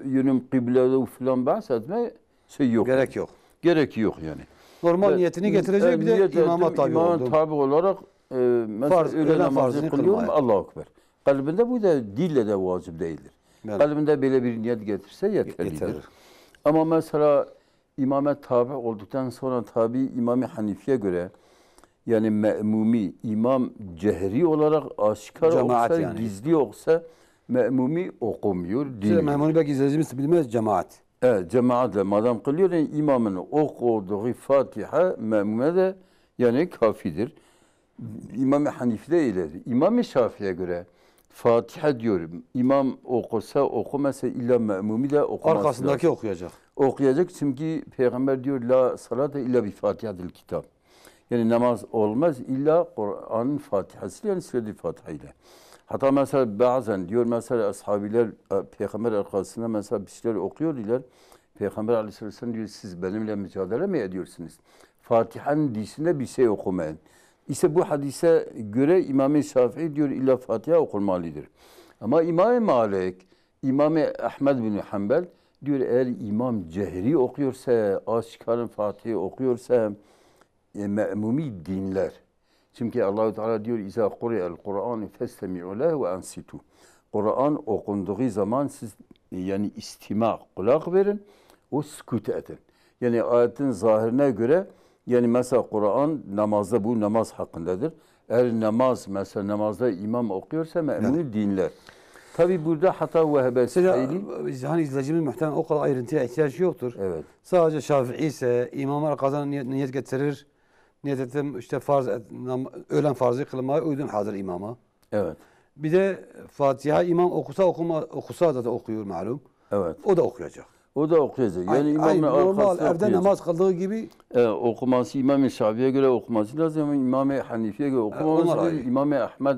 yönüm kıblede falan bahsetme şey yok. Gerek yok. Gerek yok yani. Normal niyetini getirecek bir de imama tabi oldu. İmama tabi olarak mesela öğle namazını kılıyorum Allahu Ekber. Kalbinde bu da dille de vacip değildir. Yani. Kalbinde böyle bir niyet getirse yeterlidir. Ama mesela imama tabi olduktan sonra tabi İmam-ı Hanifi'ye göre yani me'mumi imam cehri olarak aşikar cemaat olsa yani. Gizli olsa me'mumi okumuyor. Me'muni belki izleyicimiz bilmez cemaat. Evet cemaatle madem kılıyor yani imamın okuduğu Fatiha me'mume de yani kafidir. İmam-ı Hanifi'de ileri. İmam-ı Şafii'ye göre Fatiha diyorum. İmam okusa okumasa illa me'mumi de okuması Arkasındaki lazım. okuyacak. Okuyacak çünkü Peygamber diyor la salate illa bi Fatihatil kitab. Yani namaz olmaz illa Kur'an'ın Fatihası yani Sure-i Fatiha ile. Hatta mesela bazen diyor mesela ashabiler Peygamber arkasında mesela bir şeyler okuyorlar. Peygamber Aleyhisselam diyor siz benimle mücadele mi ediyorsunuz? Fatiha'nın dışında bir şey okumayın. İşte bu hadise göre İmam-ı Şafii diyor illa Fatiha okunmalıdır. Ama İmam-ı Malik, İmam-ı Ahmed bin Hanbel diyor eğer imam cehri okuyorsa, aşikarın Fatiha'yı okuyorsa me'mumi dinler. Çünkü Allah-u Teala diyor İzâ kuri'el Kur'an festemi'u lehu ve ansitu. Kur'an okunduğu zaman siz yani istima, kulak verin, o sükut edin. Yani ayetin zahirine göre yani mesela Kur'an namazda bu namaz hakkındadır. Eğer namaz mesela namazda imam okuyorsa me'muni dinler. Tabi burada hata ve hebesayli. Hani izleyicimiz muhtemelen o kadar ayrıntıya ihtiyaç yoktur. Evet. Sadece Şafii ise imamlar kazan niyet getirir. Niyet ettim işte öğlen farzı kılmaya uydum hazır imama. Evet. Bir de Fatiha imam okusa da okuyor malum. Evet. O da okuyacak. O da okuyacak. Yani imamın normal arkasında evde okuyacak. namaz kıldığı gibi Okuması İmam-ı Şafii'ye göre okuması lazım ama İmam-ı Hanifi'ye göre okumaması onlar lazım. ayrı. İmam-ı Ahmed,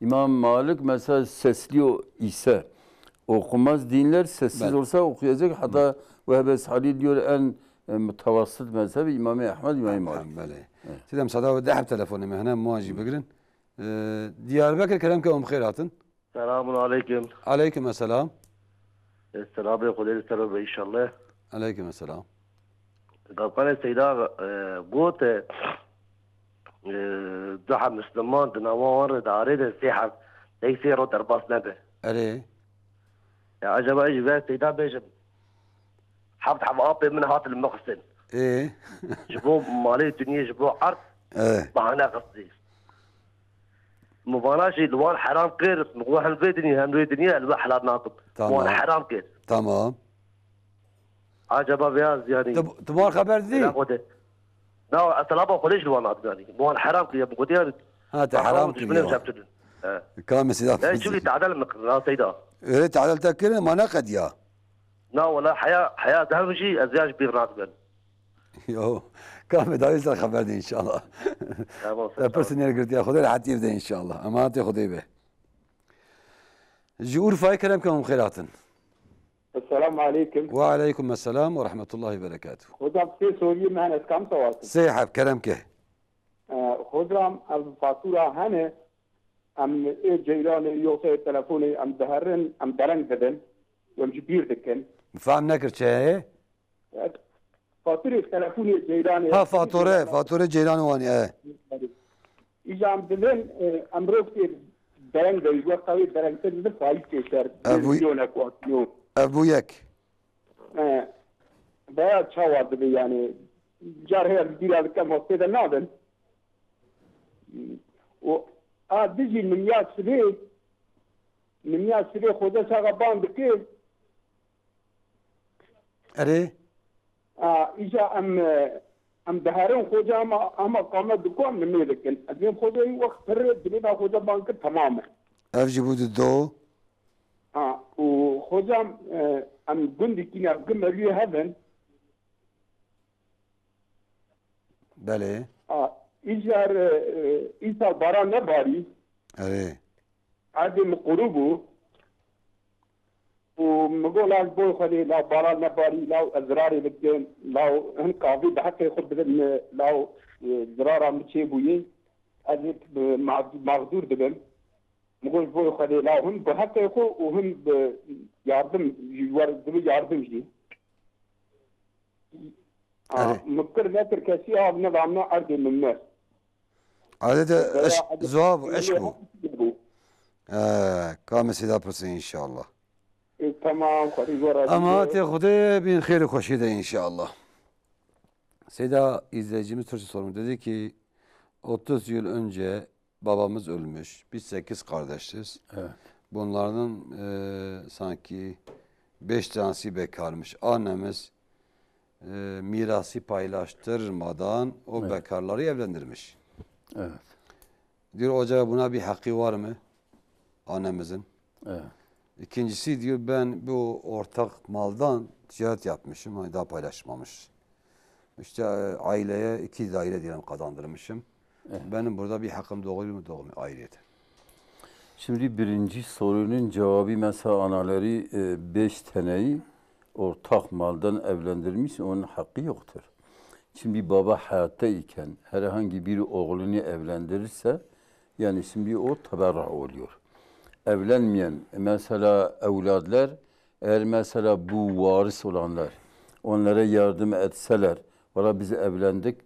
İmam Malik mesela sesli ise okumaz. Dinler sessiz Ben- olsa okuyacak. Hatta Vehbes Halil diyor en mutavassıt mezhebi İmam-ı Ahmed, İmam-ı Malik. بله سيدم صدا ودحب تلفوني هنا مواجي بقرن Diyarbakır كلامك ام خيراتن Selamun aleyküm. عليكم السلام Selamı aleykum selam inşallah. عليكم السلام Kapkan Seyda gote daha Müslüman dınava var da arada seyhan neyse o derbas nebe. عليه Ya acaba ben Seyda bejim. حبت حب أبي من هات المقسم ايه جبوه مالي الدنيا جبوه عرض ايه معنا قصدي مباناشي الوان حرام غير مغوحن في دنيا هم في دنيا الواحد حلال ناطب تمام. وان حرام غير تمام عجبا بياز يعني تمار خبر لا ذي قوتي لا السلامة قوليش الوان ناطب يعني وان حرام غير بقول يعني هذا حرام تشبني مشابتن كلام سيدنا لا شو اللي تعدل من لا سيدا ايه تعال تاكلنا ما نقد يا لا ولا حياة أهم شيء أزواج بير ناطب يو كلام دايز الخبر دي ان شاء الله بيرسونيل قلت يا خذي حتى يبدا ان شاء الله امانتي خذي به جور فاي كلامكم خيراتن السلام عليكم وعليكم السلام ورحمة الله وبركاته خدام في سوريا معنا كم سوات سيحب كلامك خدام الفاتورة هنا ام جيران يوصل تلفوني ام دهرن ام درن بدن يوم جبير دكن فهم نكر شيء فاتورة تلفوني جيراني ها فاتورة جيران واني ايه إذا ام بدن ام روكتي درن ده وقت قوي درن تد فايت كشر مليون اكواتيو ابويك bayağı çavardı yani carher biraz kam hospeda naden o dizi nimya sire khoda saga band ke اري iza am daharın khoda ama qamat dukan nimya lekin adem khoda waqt ferre dilina khoda bank tamamen اف جبود الدو وخودا ام قندي كنا قمري هذا بله إيجار إيسا برا نباري اري عدم قربو ومقول لك بوي خلي لا برا نباري لا أزراري لكن لا هن كافي بحق ياخذ بدل لا زرارة متشيبوي أزيد مغدور دبل مقول بوي خلي لا هم بحق ياخذ وهم yardım جدي مذكر ذاكر كاسي اب نظامنا ارض من الناس عادة زواب عشقو كام سيدا برسي ان شاء الله تمام اما تاخذي بين خير وخشيدة ان شاء الله Seyda izleyicimiz Türkçe sormuş. Dedi ki 30 yıl önce babamız ölmüş. Biz 8 kardeşiz. Evet. Bunlardan sanki 5 tanesi bekarmış. Annemiz mirası paylaştırmadan o Evet. bekarları evlendirmiş. Evet. Diyor acaba buna bir hakkı var mı? annemizin. Evet. İkincisi diyor ben bu ortak maldan ticaret yapmışım. Hani daha paylaşmamış. İşte aileye 2 daire diyelim kazandırmışım. Evet. Benim burada bir hakkım doğru mu doğru mu ayrıydı. Şimdi birinci sorunun cevabı mesela anaları 5 taneyi ortak maldan evlendirmiş, onun hakkı yoktur. Şimdi baba hayatta iken herhangi bir oğlunu evlendirirse yani şimdi o taberra oluyor. Evlenmeyen mesela evladlar eğer mesela bu varis olanlar onlara yardım etseler valla biz evlendik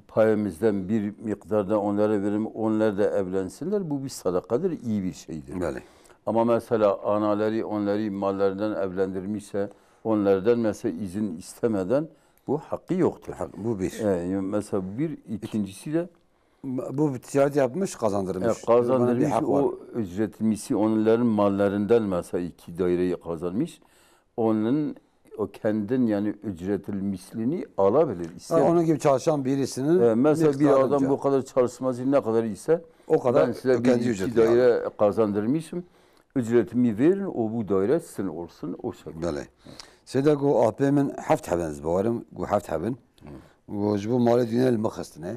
payımızdan bir miktarda onlara verim onlar da evlensinler bu bir sadakadır iyi bir şeydir. Böyle. Ama mesela anaları onları mallarından evlendirmişse onlardan mesela izin istemeden bu hakkı yoktur. Bu bir. Mesela bir ikincisi de bu ticaret yapmış kazandırmış. Kazandırmış o ücretmisi onların mallarından mesela 2 daireyi kazanmış. Onun o kendin yani ücretil mislini alabilir. Onun gibi çalışan birisinin mesela bir adam bu kadar çalışması ne kadar ise o kadar ben size bir 2 daire kazandırmışım. Ücretimi verin o bu daire sizin olsun o şekilde. Böyle. Seda bu abimin haft haben zbavarım bu haft haben. Bu bu mali dünya المخستنه.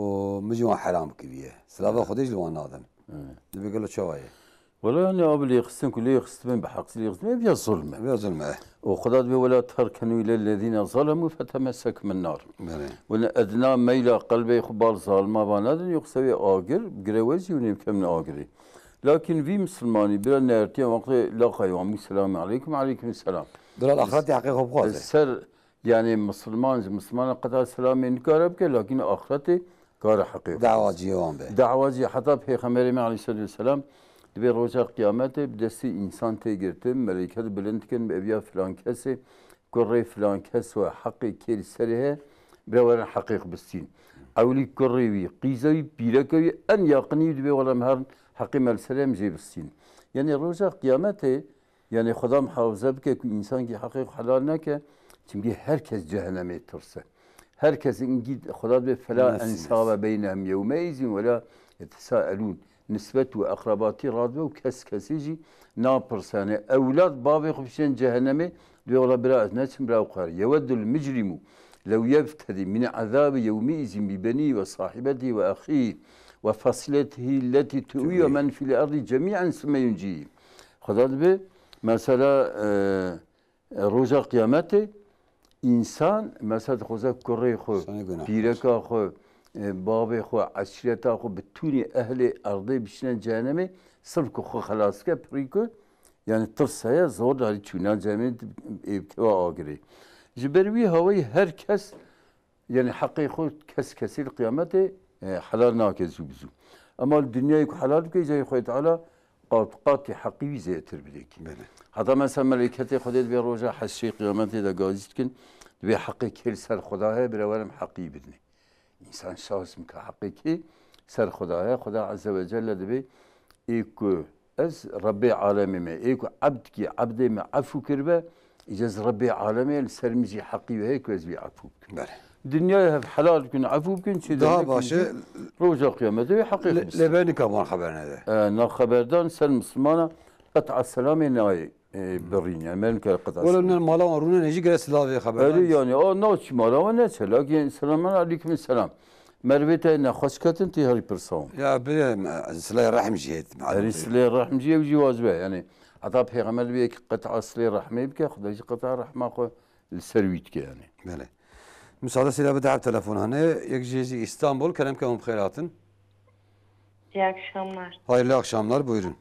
ومجوا حرام كبير سلافا خديج لو نادم بيقول له شويه ولا يعني قبل يقسم كل يقسم بحق يقسم بيا ظلم وخدات بي ولا تركنوا الى الذين ظلموا فتمسكوا من النار ولا ادنى ميل قلبي خبال ظالما بانادن يقسوي اجر جروزي ونمكن من اجري لكن في مسلماني بلا نرتي وقت لا قيوم السلام عليكم وعليكم السلام در الاخرت حقيقه بخوازه السر يعني مسلمان قطع سلام انكار بك لكن اخرته كار حقيقه دعواجي يوم به دعواجي حتى پیغمبر عليه الصلاه والسلام به روز قیامت بدستی انسان تگرته ملائکه بلند کن به بیا فلان کسی کره فلان کس و حق کل سره برای حقیق بستین اولی کره وی قیزوی بیرکوی ان یقینی دو ولی مهر حق مل سلام جبستین یعنی روز قیامت yani خدا محافظه بکه که انسان که حقیق حلال نکه çünkü herkes cehenneme tırsa. Herkesin git خدا به فلا انساب بينهم يومئذ ولا يتساءلون نسبة وأقرباتي رادبه وكس كسيجي نابرسانه أولاد بابي خفشين جهنمي بيولا براءة ناتم براء قهر يود المجرم لو يفتدي من عذاب يومئذ ببنيه وصاحبته وأخيه وفصلته التي تؤوي ومن في الأرض جميعا ثم ينجيه خدا به مثلا روزا قيامته إنسان مثلا خوزا كوري خو بيركا خو بابي خو عشيرتا خو بتوني أهل أرضي بشنا جهنمي صرف خو خلاص كه بريكو يعني تصحيح زور داري تشونا جهنم ابتوا آگري جبروي هواي هر كس يعني حقي خو كس كثير قيامته حلال ناكز بزو أما الدنيا يكون حلال كي جاي خوي تعالى قاطي حقي زي تربيك حتى مثلا ملائكته خديت بروجا حشي قيامته دا جازت كن بي حقي كل سر خداه برولم حقي بدني İnsan şahsım ki hakiki ser Khudaya, Khuda Azze ve Celle de bir ez Rabbi alemime, eko abd ki abdime afu kirbe, icaz Rabbi aleme sermici hakki ve hek vez bi afu. Dünyaya halal gün afu gün çiğde. Daha başı roja kıyamete ve hakiki. Lebeni kaman haberine de. Na haberdan sen Müslümana qat'a selame nayi. برين يعني ما نكر قطع ولا من المالا ورونا نجي جلس لافي خبر يعني نوش مالا وناس لكن السلام عليكم السلام مربيته إن خشكتن تي هاري برسون يا بلا سلاي الرحم جيت هاري سلاي الرحم جي وجواز به يعني عطا بيغمر بيك قطع سلاي الرحم بك خذ قطع الرحم اخو السرويت يعني بله مساعدة سيلا بدعب تلفون هنا يجي İstanbul كلام بخيراتن İyi akşamlar. Hayırlı akşamlar buyurun.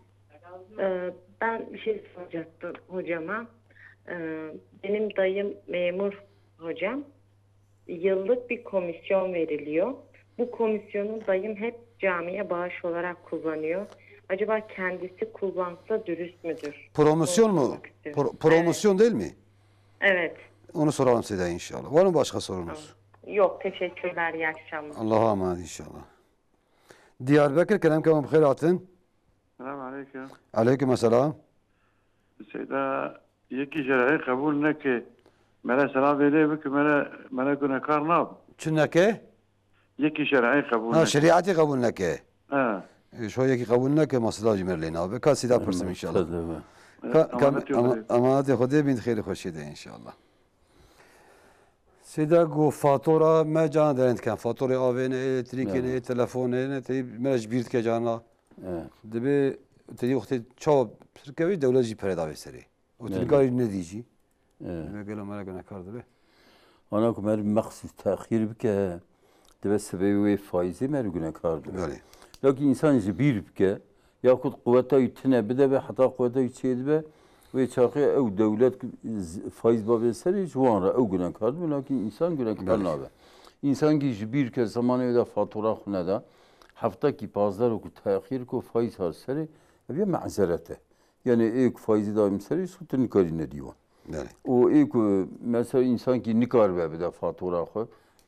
Ben bir şey soracaktım hocama. Benim dayım memur hocam. Yıllık bir komisyon veriliyor. Bu komisyonu dayım hep camiye bağış olarak kullanıyor. Acaba kendisi kullansa dürüst müdür? Promosyon mu? Promosyon evet. Değil mi? Evet. Onu soralım size inşallah. Var mı başka sorunuz? Yok teşekkürler. İyi akşamlar. Allah'a emanet inşallah. Diyarbakır kelam bخيراتن. السلام عليكم. عليكم السلام. سيدا يكي شرعي قبول نكي ملا سلام بيلي بك ملا كنا كارناب. شنكي؟ يكي شرعي قبول. شريعتي قبول نكي. شوية كي قبولنا كمصلاج مرلين أبي كاسيدا برسم إن شاء الله أمانة خدي بين خير خوشي ده إن شاء الله سيدا جو فاتورة ما جانا درنت كان فاتورة آوين إلكتريكين تلفونين تي مرج بيرت كجانا دبي تدي وقت شاب سركبي دولة جي بريدا بسري وتلقاي نديجي قالوا ما لقنا كارد به أنا كمان مخصوص تأخير بك دبي سبب فايزة ما لقنا كارد لكن إنسان جبير بك يأخذ قوته يتنى بده به حتى قوته يتشيد به ويشاقي أو دولة فايز باب سري جوان را أو جنا كارد لكن إنسان جنا كار نابه إنسان كي جبير كزمانه ده فاتورة خونه ده هفته كي بازار و تأخير کو فايز هر سري أبيه معذرته يعني إيك فايز دايم سري سوت نكاري نديوان و إيك مثلا إنسان كي نكار بده فاتورة خو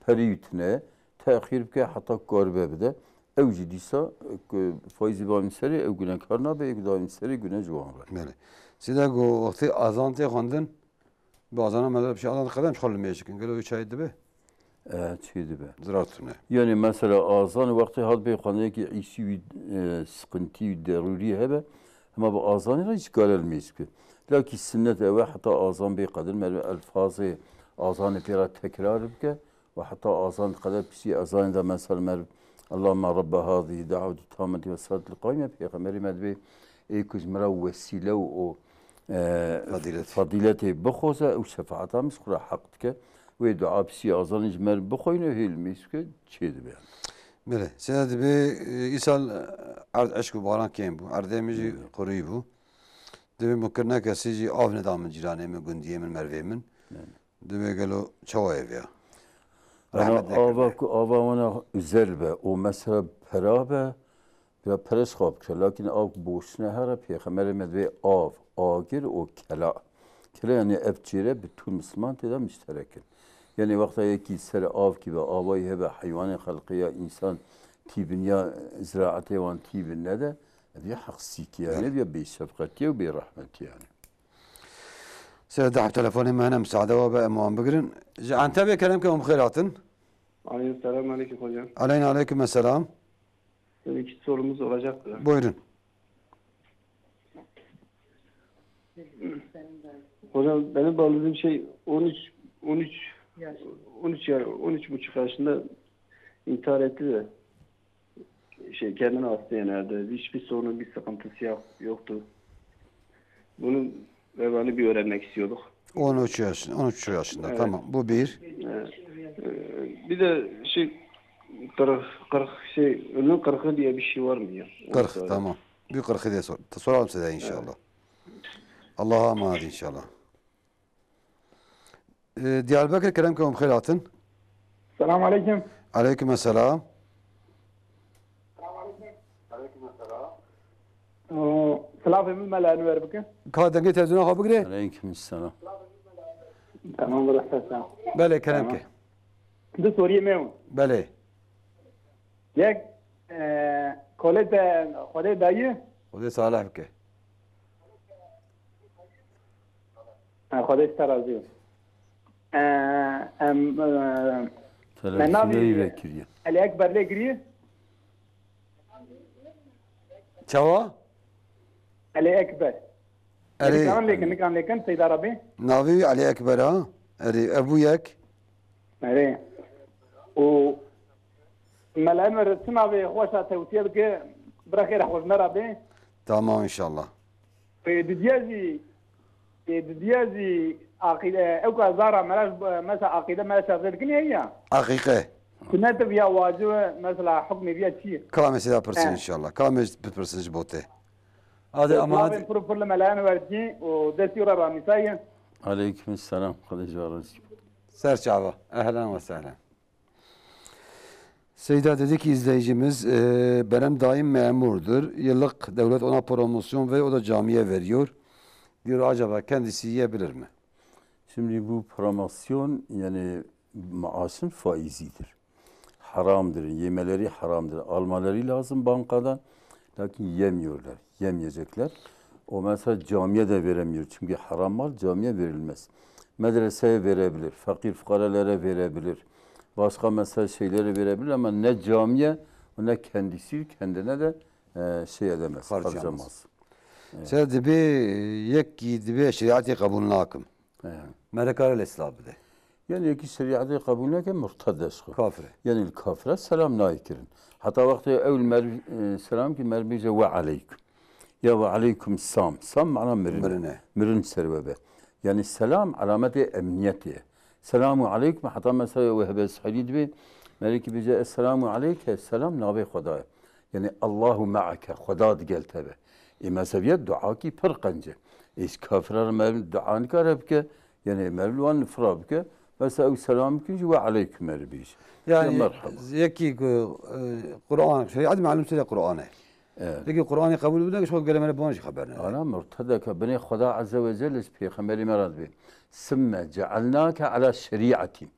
بريتنه تأخير بك حتى كار بده أو جديسا فايز دايم سري أو جنا كار نابه إيك دايم سري جنا جوان را سيدا جو وقت أذان تي خواندن بعضنا مدرب بشي أذان خدم شخل ميشكن قالوا يشاهد به چیده به زرارتونه یعنی مثلا آذان وقتی هات به خانه که ایشی و سقنتی و ضروری هبه اما با آذان را هیچ کار المیز که لکن سنت اوه حتی آذان به قدر مر الفاظ آذان پیرا تکرار بکه و حتی آذان قدر بسی آذان ده مثلا مر اللهم رب هذه دعوة التامة والصلاة القائمة پیغمبر مدبی ایکوز مرا وسیله و فضیلت بخوزه و شفاعت هم خورا حق که و دعا بسی آزانج مر بخوینه هیلمیز که چی بیان بله سنت به ایسال عرض عشق و باران کیم بو عرضه میجی قروی بو دبی مکرنه کسی جی آف ندام من جیرانه من گندیه من مروی من دبی گلو چواه بیا آوا وانا زل به و مثلا پرابه بیا پرس خواب کرد لکن آب بوشنه هره پیغمبر مدوی آگر و کلا یعنی افچیره به طول مسلمان تدا مشترکن یعنی وقتی یکی سر آب کی به آبایی هبه حیوان خلقی یا انسان تیبن یا زراعتی وان تیبن نده بیا حق سیکی یعنی بیا بی شفقتی و بی رحمتی یعنی سيدة على تلفوني معنا مساعدة وباء موان بقرن عن تابع كلامك أم خيراتن عليكم السلام عليكم hocam. علينا عليكم السلام. Tabii iki sorumuz olacaktı. Buyurun. Hocam benim bağladığım şey 13 buçuk yaşında intihar etti de kendini astı genelde. Hiçbir sorunu, bir sıkıntısı yoktu. Bunun vebalini bir öğrenmek istiyorduk. 13 yaşında. Evet. Tamam. Bu bir. Bir de ölüm 40 diye bir şey var mı ya? 40 tamam. Bir 40 diye soralım size inşallah. Evet. Allah'a emanet inşallah. Diyarbakır Keremköy Khairatın. Selamun aleyküm. Aleyküm selam. Selam emin melanı ver bakın. Kadenge televizyona ha bugre. Aleyküm selam. Tamam burası. Bele Keremköy. Bu soruyu mu? Bele. Yek kolet dayı. Kolet Salih bke. Kolet terazi. Televizyonu bekliyor. Ali Ekber'le giriyor. Çava? Ali Ekber. Nikan lekin Seyyid Arabi. Navi Ali Ekber ha? Ebu Yek. Evet. O ملان رسم أبي خوشة توتير كي بركة خوش نرابي. تمام إن شاء الله. في ديازي عقيدة أو كزارة ملاش مثلا عقيدة ما شغل كني هي. حقيقة. كنا تبيا واجب مثلا حكم بيا شيء. كلام سيدا برسن إن شاء الله. كلام برسن جبوته. هذا أما هذا. بروفيل ملان وردي ودسيورة رامساية. عليكم السلام خديج وارز. سر شعبة أهلا وسهلا. Seyda dedi ki izleyicimiz benim daim memurdur. Yıllık devlet ona promosyon ve o da camiye veriyor. Diyor acaba kendisi yiyebilir mi? Şimdi bu promosyon yani maaşın faizidir. Haramdır. Yemeleri haramdır. Almaları lazım bankadan. Lakin yemiyorlar. Yemeyecekler. O mesela camiye de veremiyor. Çünkü haram mal camiye verilmez. Medreseye verebilir. Fakir fukarelere verebilir. Başka mesela şeyleri verebilir ama ne camiye ne kendine de şey edemez, Harcayamaz. harcamaz. Sen dibi yekki dibi şeriatı kabul nakim. Merekar el-İslam de. Yani yeki şeriatı kabul neke murtad eşkı. Kafir. Yani kafire selam naikirin. Hatta vakti evvel selam ki merbice ve aleyküm. Ya ve aleyküm sam. Sam mana mirin. Mirin servebe. Yani selam alameti emniyeti. Selamu aleyküm. Hatta mesela vehbe sahili dibi. Meliki bize esselamu aleyke. Selam nabi Khudaya. Yani Allahu ma'ake. Khuda digel tebe. Mesela dua ki pırqanca. İş kafirler merbi duanı karabke. Yani merluan frabke. Mesela selam kinci ve aleyküm merbiş. Yani yeki Kur'an şeriat malum sile Kur'an'ı. Peki Kur'an'ı kabul edin ki şu kelimene bana haber ne? Ana murtadaka beni Khuda azze ve celle peygamberi merad bi. Sümme cealnaka ala şeriatin.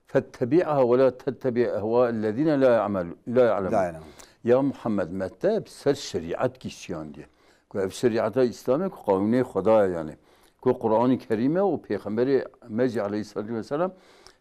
Fettebi'aha ve la tettebi' ehva'ellezine la ya'lemun. Ya Muhammed mette ser şeriat kişiyan diye. Ko şeriata İslam'ı kavne Khuda yani. Ko Kur'an-ı Kerim'e o peygamberi Meci aleyhissalatu vesselam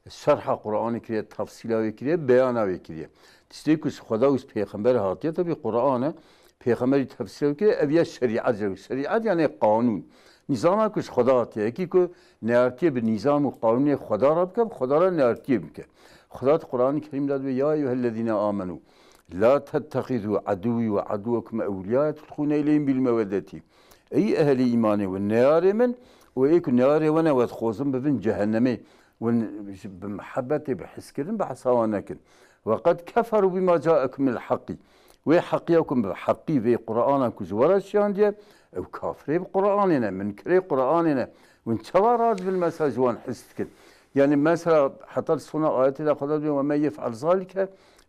şerha Kur'an-ı Kerim tafsila ve kiriye beyana ve kiriye. İşte ki Khuda us peygamber hatiye tabi Kur'an'ı peygamberi tafsila ve kiriye eviye şeriat diyor. Şeriat yani kanun. Nizama kuş Khuda hatiye ki ko neartiye bir nizam ve kanuni Khuda rabke Khuda'la neartiye bike. Khuda Kur'an-ı Kerim'de diyor ya eyyühellezine amenu la tettehizu aduvi ve aduvekum evliya tudkhune ileyhim bil meveddeti. Ey ehli imanı ve nearemen ve ek nearevene ve tkhozum bibin cehennemi بمحبتي بحسكرن بحسوانكن وقد كفروا بما جاءكم من الحق وحقيكم بحقي في قرآنك زورا شاندية أو كافري بقرآننا منكري قرآننا وانتشارات بالمساج وان حسكن يعني مثلا حتى السنة آيات إذا قدر وما يفعل ذلك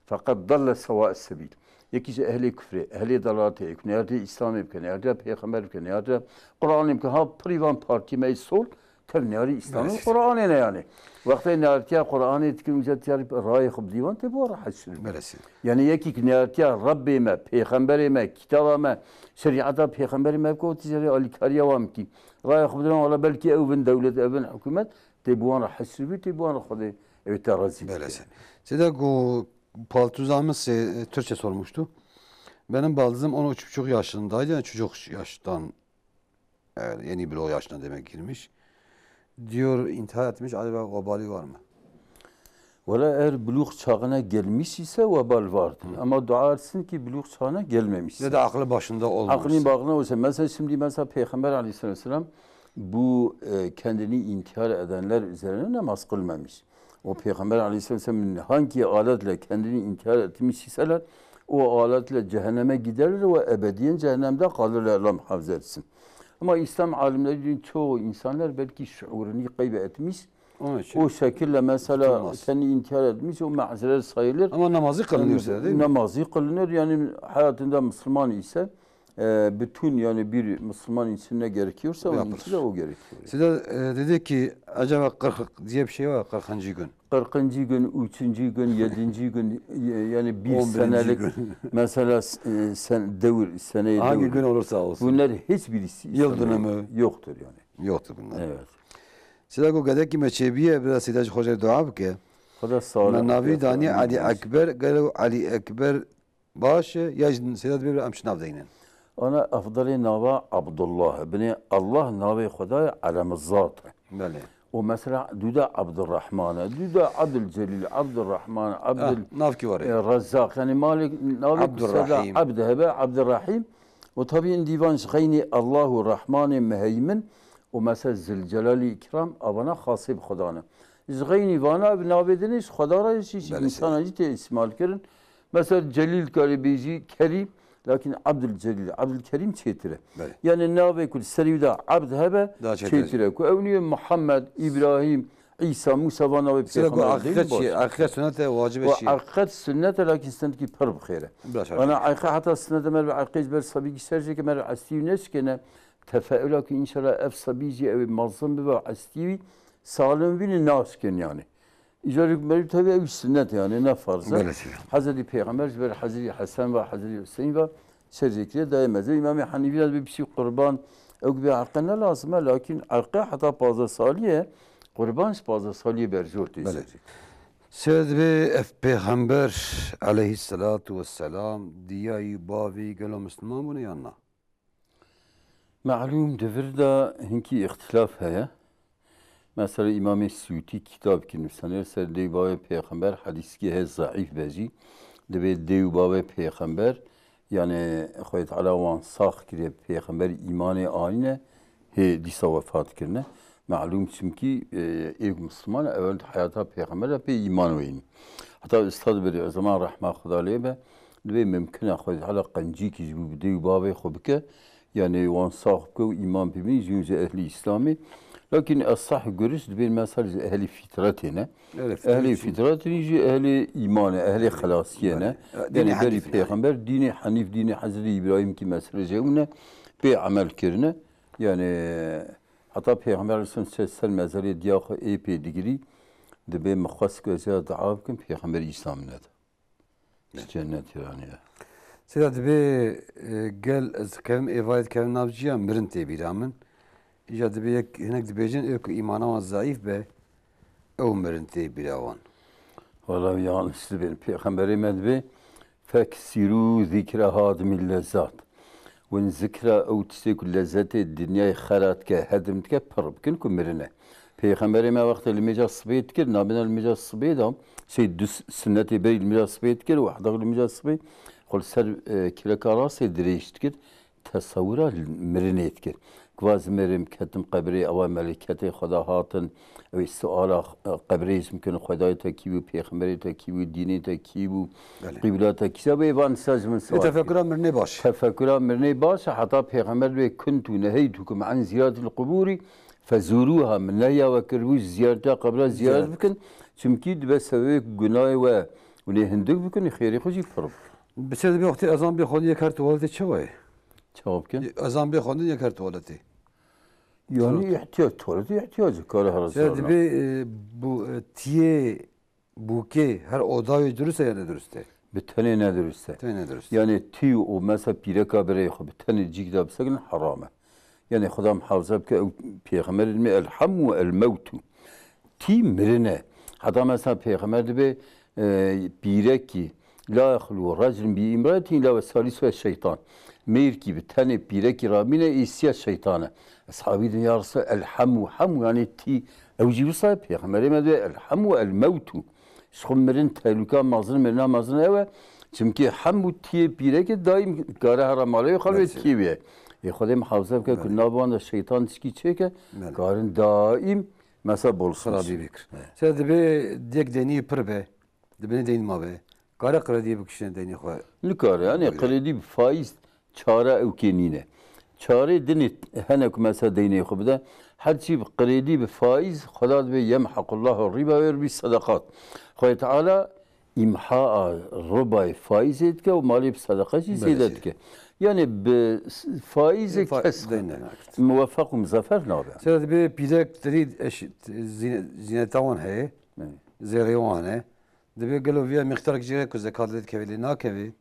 فقد ضل سواء السبيل يكيش أهلي كفري أهلي ضلالتي يكون يرد إسلامي يمكن يرد بيغمبر يمكن يرد قرآن يمكن ها بريفان بارتي ما يسول تبني إسلامي قرآننا يعني وقت نارتيا قرآن يتكلم جاتيا راي خب ديوان تبغى راح تشرب يعني يكيك نارتيا ربي ما بيغمبري ما كتابه ما شريعة بيغمبري ما بكو تجري على كاريا وامكي راي خب ديوان ولا بلكي أو بن دولة أو بن حكومة تبغى راح تشرب تبغى راح خدي اعتراضي Size bu paltuzamız Türkçe sormuştu. Benim baldızım 13,5 yaşındaydı. Yani çocuk yaştan yeni bir o yaşına demek girmiş. Diyor intihar etmiş. Acaba vebali var mı? Valla eğer buluğ çağına gelmiş ise vebal vardır. Ama dua etsin ki buluğ çağına gelmemişse. Ya da aklı başında olmaz. Aklın bağına olsa. Mesela şimdi Peygamber aleyhisselam bu kendini intihar edenler üzerine namaz kılmamış. O Peygamber aleyhisselam hangi aletle kendini intihar etmiş iseler o aletle cehenneme giderler ve ebediyen cehennemde kalırlar. Allah muhafaza etsin. Ama İslam alimlerinin çoğu insanlar belki şuurunu kaybetmiş. O şekilde mesela olmaz. Kendi intihar etmiş, o mazeret sayılır. Ama namazı kılınıyor yani, değil mi? Namazı kılınır yani hayatında Müslüman ise bütün yani bir Müslüman için ne gerekiyorsa onun için de o gerekiyor. Size dedi ki acaba 40 diye bir şey var 40. gün. 40. gün, 3. gün, 7. gün yani bir senelik mesela devir, seneyi hangi gün olursa olsun. Bunlar hiçbirisi yıl dönümü yoktur yani. Yoktur bunlar. Evet. Size o kadar ki meçebiye biraz sidaj hoca dua ki. Hoda sağlık. Navi dani Ali Ekber galu Ali Ekber baş yajn sidat bir amşnav deynen. Ana afdali nava Abdullah. Beni Allah navi Khudaya alamızzat. Bale. O mesela Duda Abdurrahman, Duda Abdülcelil, Abdurrahman, Navki var. Razzak yani Malik navi Abdurrahim. Abdhebe, Abdurrahim. O tabiin divan şeyni Allahu Rahman-ı Meheymin. O mesela Zilcelal-i İkram abana hasib Khudana. Zgayni vana navediniz Khudara insan acı ismal kerin. Mesela Celil Karibici Kerim. Lakin Abdülcelil, Abdülkerim çetire. Yani nave kul serivda Abdhebe çetire. Ku evniye Muhammed, İbrahim, İsa, Musa ve nave peygamber değil. Ahiret sünnete vacib şey. Ahiret sünnete lakin sünnetki per bxire. Ana ahiret hatta sünnete mer ahiret ber sabi serje ke mer astivi neskene tefeüla ki inşallah ev sabici ev mazlum ve astivi salim bin nasken yani. İcari beri tabi ev sünnet yani ne farzı. Hazreti Peygamber ve Hazreti Hasan ve Hazreti Hüseyin ve şerikliğe daim eder. İmam-ı Hanifi'de bir şey kurban ev bir hakkında lazım. Lakin hakkı hatta bazı saliye kurban bazı saliye berjort edecek. سید به اف پیغمبر علیه الصلاة والسلام دیایی باوی گلو مسلمان بونه یا نه؟ معلوم دفردا هنکی اختلاف هيا مثلا امام سیوطی کتاب که نویسنده سر دیوباب پیغمبر حدیث که هست ضعیف بجی دبی دیوباب پیغمبر یعنی خواهد علا وان ساخ کرده پیغمبر ایمان آینه هی دیسا وفات کرنه معلوم چونکی ایک مسلمان اول حیاتا پیغمبر به ایمان وینی حتی استاد بری o zaman رحمه خدا لیه به دبی ممکنه خواهد علا قنجی که جبو دیوباب خوب که yani وان صاحب کو iman pimi yüce ehli İslami lakin as-sah görüş bir mesaj ehli fitratine ehli fitratine ehli imanı ehli halasiyene yani beri peygamber dini hanif dini Hazreti İbrahim ki mesajına be amel kirne yani hatta peygamber Aleyhisselam sel mezarı diyak epey digri de be mkhas gözü da'ab kim peygamber İslam'ına cennet yani سیدات به گل از کم ایوایت کم نافجیان مرن تبیرامن ایجاد به یک هنگ دبیجن ایک ایمانا و ضعیف به او مرن تبیراوان Vallahi yanlıştı benim Peygamberim edbe feksiru zikra hadimil lezzat ve zikra o tisek lezzeti dünyayı kharat ke hedim ke parb kin kumirine Peygamberime vakti limecas sıbıyet kir nabinel limecas sıbıyedam şey düz sünneti bey limecas sıbıyet kir ve ahdak limecas sıbıyet قل سر كلاك راسي دريشت كد تصورا مرنيت كد كواز مرم كتم قبري أو ملكتي خدا هاتن أو السؤال قبري يمكن خداي تكيبو بيخمري تكيبو ديني تكيبو قبلات تكيبو بيبان ساز من سؤال تفكرا مرني باش تفكرا مرني باش حتى بيخمر بي كنت نهيتكم عن زيارة القبور فزوروها من لا وكروش زيارتها قبل زيارة بكن چمكي بس سويك جناي وني هندوك بكن خيري خوشي فرب بسیار به وقتی ازان بخونی یک هر توالتی چه وای؟ چاب کن؟ ازان بخونی یک هر توالتی. Yani ihtiyaç tuvaleti ihtiyacı kare harası. Yani bir bu tiye buke her odayı dürüstse ya ne dürüstte? Bir tane ne dürüstte? Tane ne dürüstte? Yani tiye o mesela pireka bire bir tane cikda bısakin harame. Yani Xudam hafıza ki peygamber ilmi el hamu el mevtu. Ti mirine. Hatta mesela peygamber de bir pireki la yahlu racul bi imratin la vesalis ve şeytan. Meyr gibi tane pireki rabine isya şeytanı. Ashabi dünyası el hamu hamu yani ti evcibi sahip peygamberime de el hamu el mevtu. Şummerin tehlike mazını merna mazını eve. Çünkü hamu tiye pireki daim gare haramalı kalıyor tiye. Xudam hafıza ki kunnaban da şeytan çiki çeke garın daim mesela bolsun. Xarabi bikr. Sen de be dek deni pır be. De beni deyin ma be. Kara kredi bu kişinin deni xwa. Likar yani kredi faiz çare evkenine. Çare dini henek mesela dini xu da her şey kredi be faiz xulad be yemhaqullahu riba ve bi sadakat. Xu Teala imha riba faiz etke ve mali sadakati zeyletke. Yani faiz kes muvaffak muzaffer nabe. Sen de pidek trid zinetawan he. Zeriwan he. Debe gelo via miktar jire ku zekat keveli na kevi.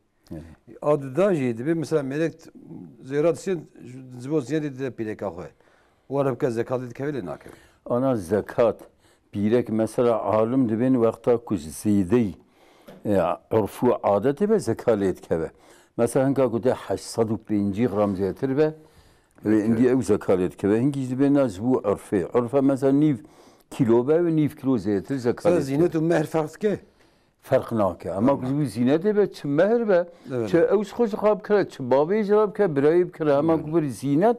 Ad da jid be mesela melek zerat sin zbo ziyade de pidek axwe. Warab ke zekat keveli na kevi. Ana zekat birek mesela alim de ben vakta ku ziyade urfu adeti ve zekalet keve. Mesela hangi kutu 850 gram zetir ve indi ev zekalet keve. Hangi de naz bu urfe. Urfe mesela niv kilo ve niv kilo zetir zekalet. Sen zinet meher fark ke? Fark nake. Ama bu zinet ve çi meher ve çi evs xoş xab kre çi babi cerab ke birayib kre ama bu zinet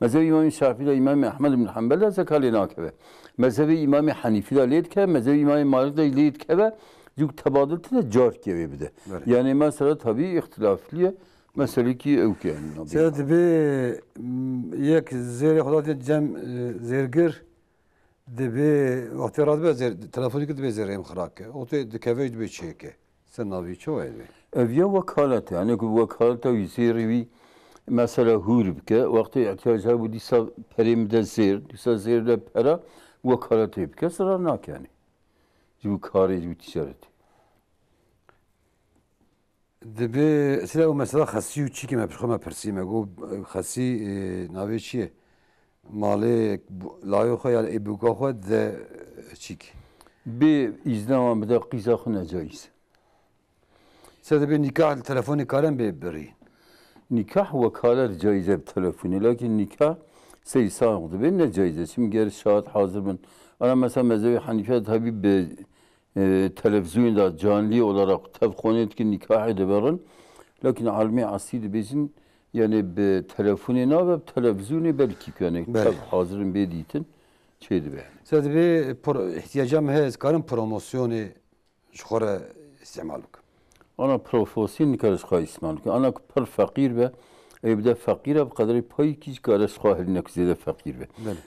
mesela İmam Şafii ile İmam Ahmed bin Hanbel de zekalet nake ve mesela İmam Hanifi de leyt ke mesela İmam Malik de leyt ke ve Çünkü tebadülde de car gibi bir de. Evet. Yani mesela tabii ihtilaflı mesela ki evki yani. Sen de bir yek zeri xudati cem zergir de bir vakti razı be telefonu kit be zerim xrak. O te de kevej be çeke. Sen navi ço edi. Evya vekalet yani bu vekalete yüzeri mesela hurubke vakti ihtiyacı bu disa perimde zer, disa zerde para vekalet yapke sıra nak yani. Bu kari bu ticaret. Debe silah o mesela xasi u çiki me pişxome persime go xasi navi çiye mali layo xo ya ebuka xo de çik. به izne bide qîza xwe necayîz. سيدي بي نكاح التلفوني كارن ببري Nikah vekalet caize bir telefonu. Lakin nikah seysan be ne caize. Şimdi geri şahit hazır mı? Ana mesela mezhebi Hanife tabi bir televizyonda canlı olarak tevkon etkin nikah edebilir. Lakin almi asili bizim yani bir telefonuna ve televizyonu belki yani tabi hazırın bediğitin şeydi be. سيدي بي احتياجام هي كارن بروموسيوني شخورة استعمالك Ana profesyonel karışka ismail. Ana per fakir ve evde fakir be kadar pay ki karışka haline kızede fakir be.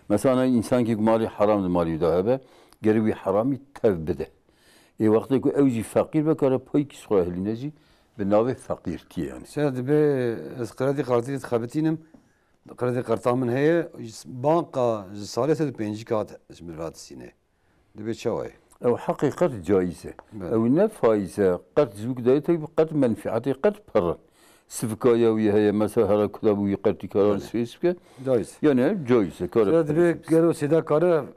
Mesela insan ki mali haramdı mali daha be geri bir harami tevbede. Vakti ki evci fakir be kadar pay ki haline ji be nave fakir ki yani. سيدي بي قرادي قرطي خبتينم قرادي قرطا من هي بانقا صالحة بينجي كات اسم الرات السنة دبي شوي أو حقيقة جائزة أو نفايزة قد زوج دايتي قد منفعتي قد برا سفكايا ويا مثلا هلا كذا ويقرأ تكرار سيسكة جائز يعني جائزة كاره سيدي قالوا سيدا كاره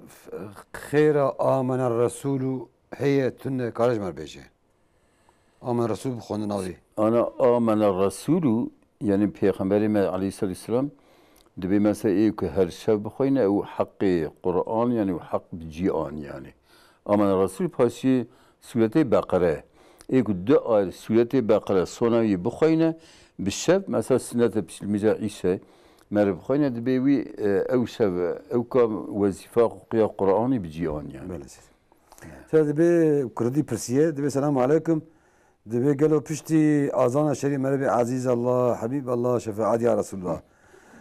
خير آمن الرسول هي تن كارج مر بيجي آمن الرسول بخون ناوي أنا آمن الرسول يعني Peygamberime aleyhisselam دبي مثلا إيه كهر شاب بخوينا أو حق قرآن يعني وحق بجيان يعني آمن الرسول پاشی سورة بقره ایک دو آیه سورة بقره سونایی بخوینه بشب مثلا سنت بسلمیزه عیسی مرد بخوینه دبیوی او شب او کام وظیفه قیا قرآنی بجیان يعني. بله سيدي دبي كردي برسيه دبي السلام عليكم دبي قالوا بشتي آذان شري مربي عزيز الله حبيب الله شفاعة يا رسول الله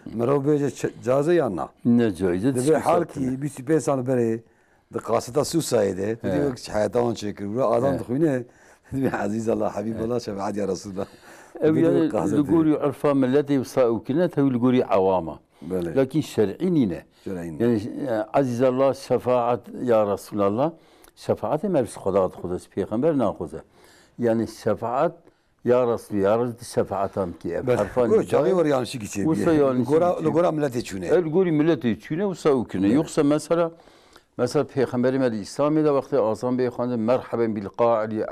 مرو بيجي جازة يا نا نه جایزه دبي حالكي بيسي بيسان بري قاصدة سوسايدة بدي حياتان شكل ولا آدم تخوينه عزيز الله حبيب الله شفاعة يا رسول الله أو يعني لقوري عرفا ملتي وكنت هو لقوري عوامة لكن شرعينينا يعني عزيز الله شفاعة يا رسول الله شفاعة ما بس خدا خداش بيغمبر ناخذه يعني شفاعة يا رسول يا رسول شفاعتهم كي عرفان جاي وريان شي كي لقورا ملتي تشونه لقوري ملتي تشونه وساوكنه يقصى مثلا Peygamberimiz İslam'da vakti azam bey hanım merhaben bil qa'li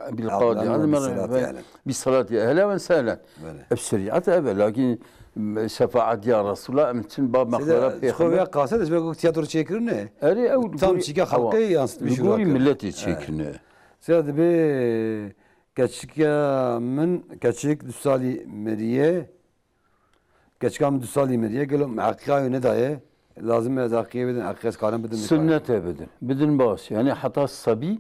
merhaben bis salati ehlen ve sehlen. Şeriat evet lakin şefaat ya Resulullah için bab makbara Peygamber. Xoya qasid ez bego tiyatro çekirir ne? Eri ev tam çika halkı yansıtmış. Guri milleti çekine. Seydi be keçika min keçik dusali meriye keçikam dusali meriye gelo muhakkika ne daye lazım ezakiye bedin akres karan bedin sünnet bedin bedin bas yani hatta sabi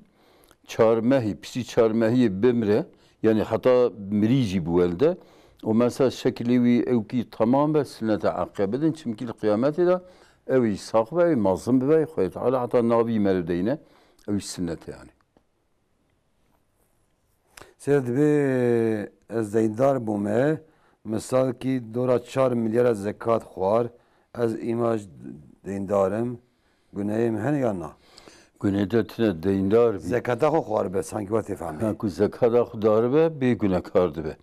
çarmehi pisi çarmehi bemre yani hatta mirici bu elde o mesela şekli evki tamamen sünnete akre bedin çünkü kıyamette de evi sak ve mazlum ve koyut hala hatta nabi merdeyne evi sünnet yani Seydi be ezdeyndar bu me misal ki dora 4 milyar zekat xwar از imaj dindarım güneyim hen yana. Güneyde tine dindar bir. Zekata xo xwar be sanki var tefahmi. Ha ku zekata xudar be bir günahkardı be.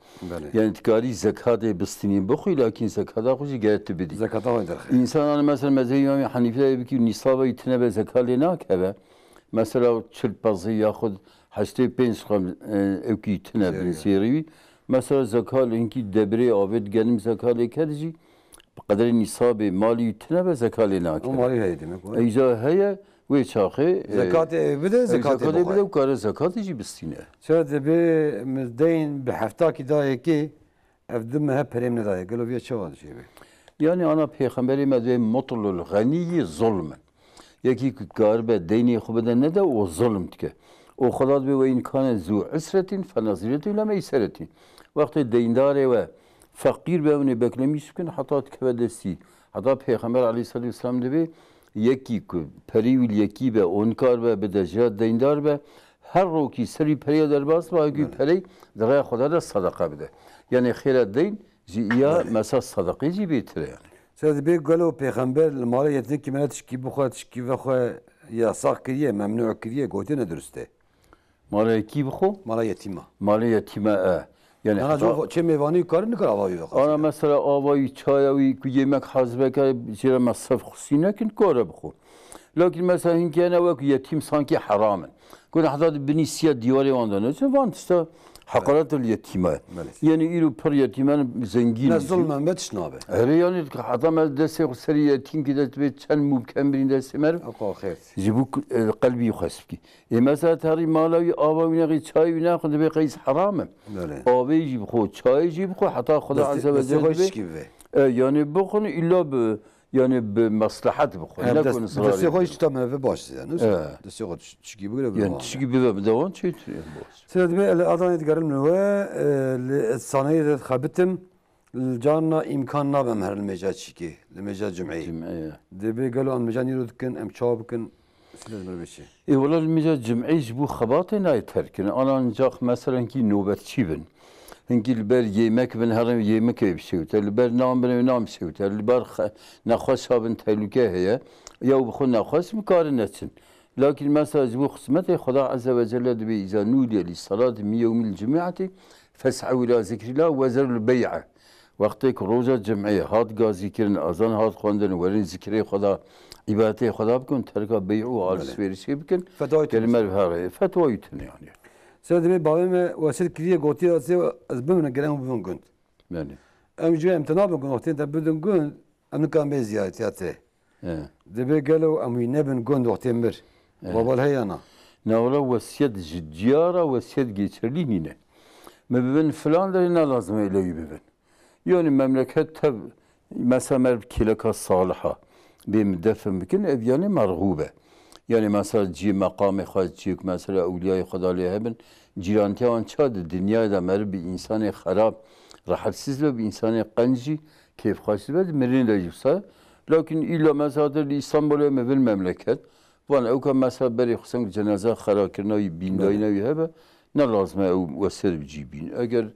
Yani tikari zekatı bistini bxu lakin zekata xu gayet bidi. Zekata xo der. İnsan mesela mezhebi İmam Hanife ki nisaba itine be zekali nakebe. Mesela çılpazı yaxud 85 gram evki itine bin seri. Mesela zekat inki debre avet gelim zekat ekedici. بقدر النصاب مالي يتنبه زكاة لناك. مالي هي دمك. إذا هي ويشاخي زكاة بده زكاة بده وكار زكاة يجي بستينه. شاد به مدين بحفتا كداية كي أفدمها بريم نداية قالوا بيا شو هذا شيء. يعني أنا بيخمري مدين مطل الغني ظلما. يكي كاربة ديني خبدا ندا وظلم تك. وخلاص بوين كان ذو عسرة فنظرة لما يسرة. وقت الديندار و fakir ve onu beklemiş ki hatta tükvedesi. Hatta Peygamber Aleyhisselatü Vesselam dedi yeki perivil yeki ve onkar ve bedecet dindar ve her roki seri periye derbas ve ki peri deraya Xuda da sadaka bide. Yani xeyret din ziya mesela sadaka cibitir yani. Seydi bir galo Peygamber mala yetini kimine tişki bu xwe tişki ve xwe yasak kiriye memnu kiriye gote ne dürüste. Mala yeki bu mala yetima. Mala yetima Yani ana çe mevani yukarı ne kadar avayı yok. Ana mesela avayı çayavı yemek hazbeke jira masraf xusine kin kore bxu. لكن مثلا هنك أنا وك يتيم سانكي حراما كنا حتى بنيسيا ديوالي واندنا وان تشتا حقارات اليتيمة يعني إلو بر يتيمان زنجين نزل من بيت شنابه يعني حتى ما دسي سري يتيم كده تبي كان مكملين دسي مر أقوى خير جيبوك قلبي يخسبك مثلا تاري مالاوي آبا وناقي شاي وناخذ بقيس حرامه آبا يجيب خو شاي يجيب خو حتى خدا عز وجل يعني بخون إلا يعني بمصلحت بخون لا كون صغار دستی خویش تا منو باش زن دستی خود چکی بگیره يعني تشكي بدوان شيء سيد بي الأذان يتقرر من هو الصنايع خبتم الجانا إمكان نابم هر المجال شيكي المجال جمعي دبي قالوا أن مجال يرود كن أم شاب كن سيد مربشي إيه والله المجال جمعي جبو خباطنا يتركن أنا نجاق مثلا كي نوبة شيبن هنگی لبر yemek ben her yemek yapışıyor. Lber nam ben nam yapışıyor. Lber nakhas habın tehlike heye. Ya bu konu nakhas mı karın etsin. Lakin mesela bu kısmeti Xuda Azze ve Celle de bir izanudi li salat mi yevmil cemaati fes'u ila zikrillah ve zerul bey'a. Vakti roza cem'iye hat gaz zikrin azan hat kondun verin zikri Xuda ibadeti Xuda bkun terka bey'u alışverişi bkun. Kelime her fetva yutun yani. سيدي بابا وسيد كريه قوتي از بمن قلهم بمن كنت يعني ام جاي امتناع بكون وقتين تبدون كنت ام كان بزيادة ياتي دبي قالوا ام ينبن كنت وقتين مر بابا هي انا نولا وسيد جديارة وسيد geçerliğine مبين فلان درينا لازم إليه ببن يعني مملكة تب مثلا كلكة صالحة بمدفن بكن يعني مرغوبة yani mesela ci makamı xacık mesela evliya Xuda hebben ciranti an çad dünyada mer bir insanı xarab rahatsız ve bir insanı qanci keyf xassız ve merin lejibsa lakin illa mesela İstanbul'a mevil memleket van evka mesela beri xsan cenaze xara kirna bindayna hebe ne lazım ev vesir cibin eğer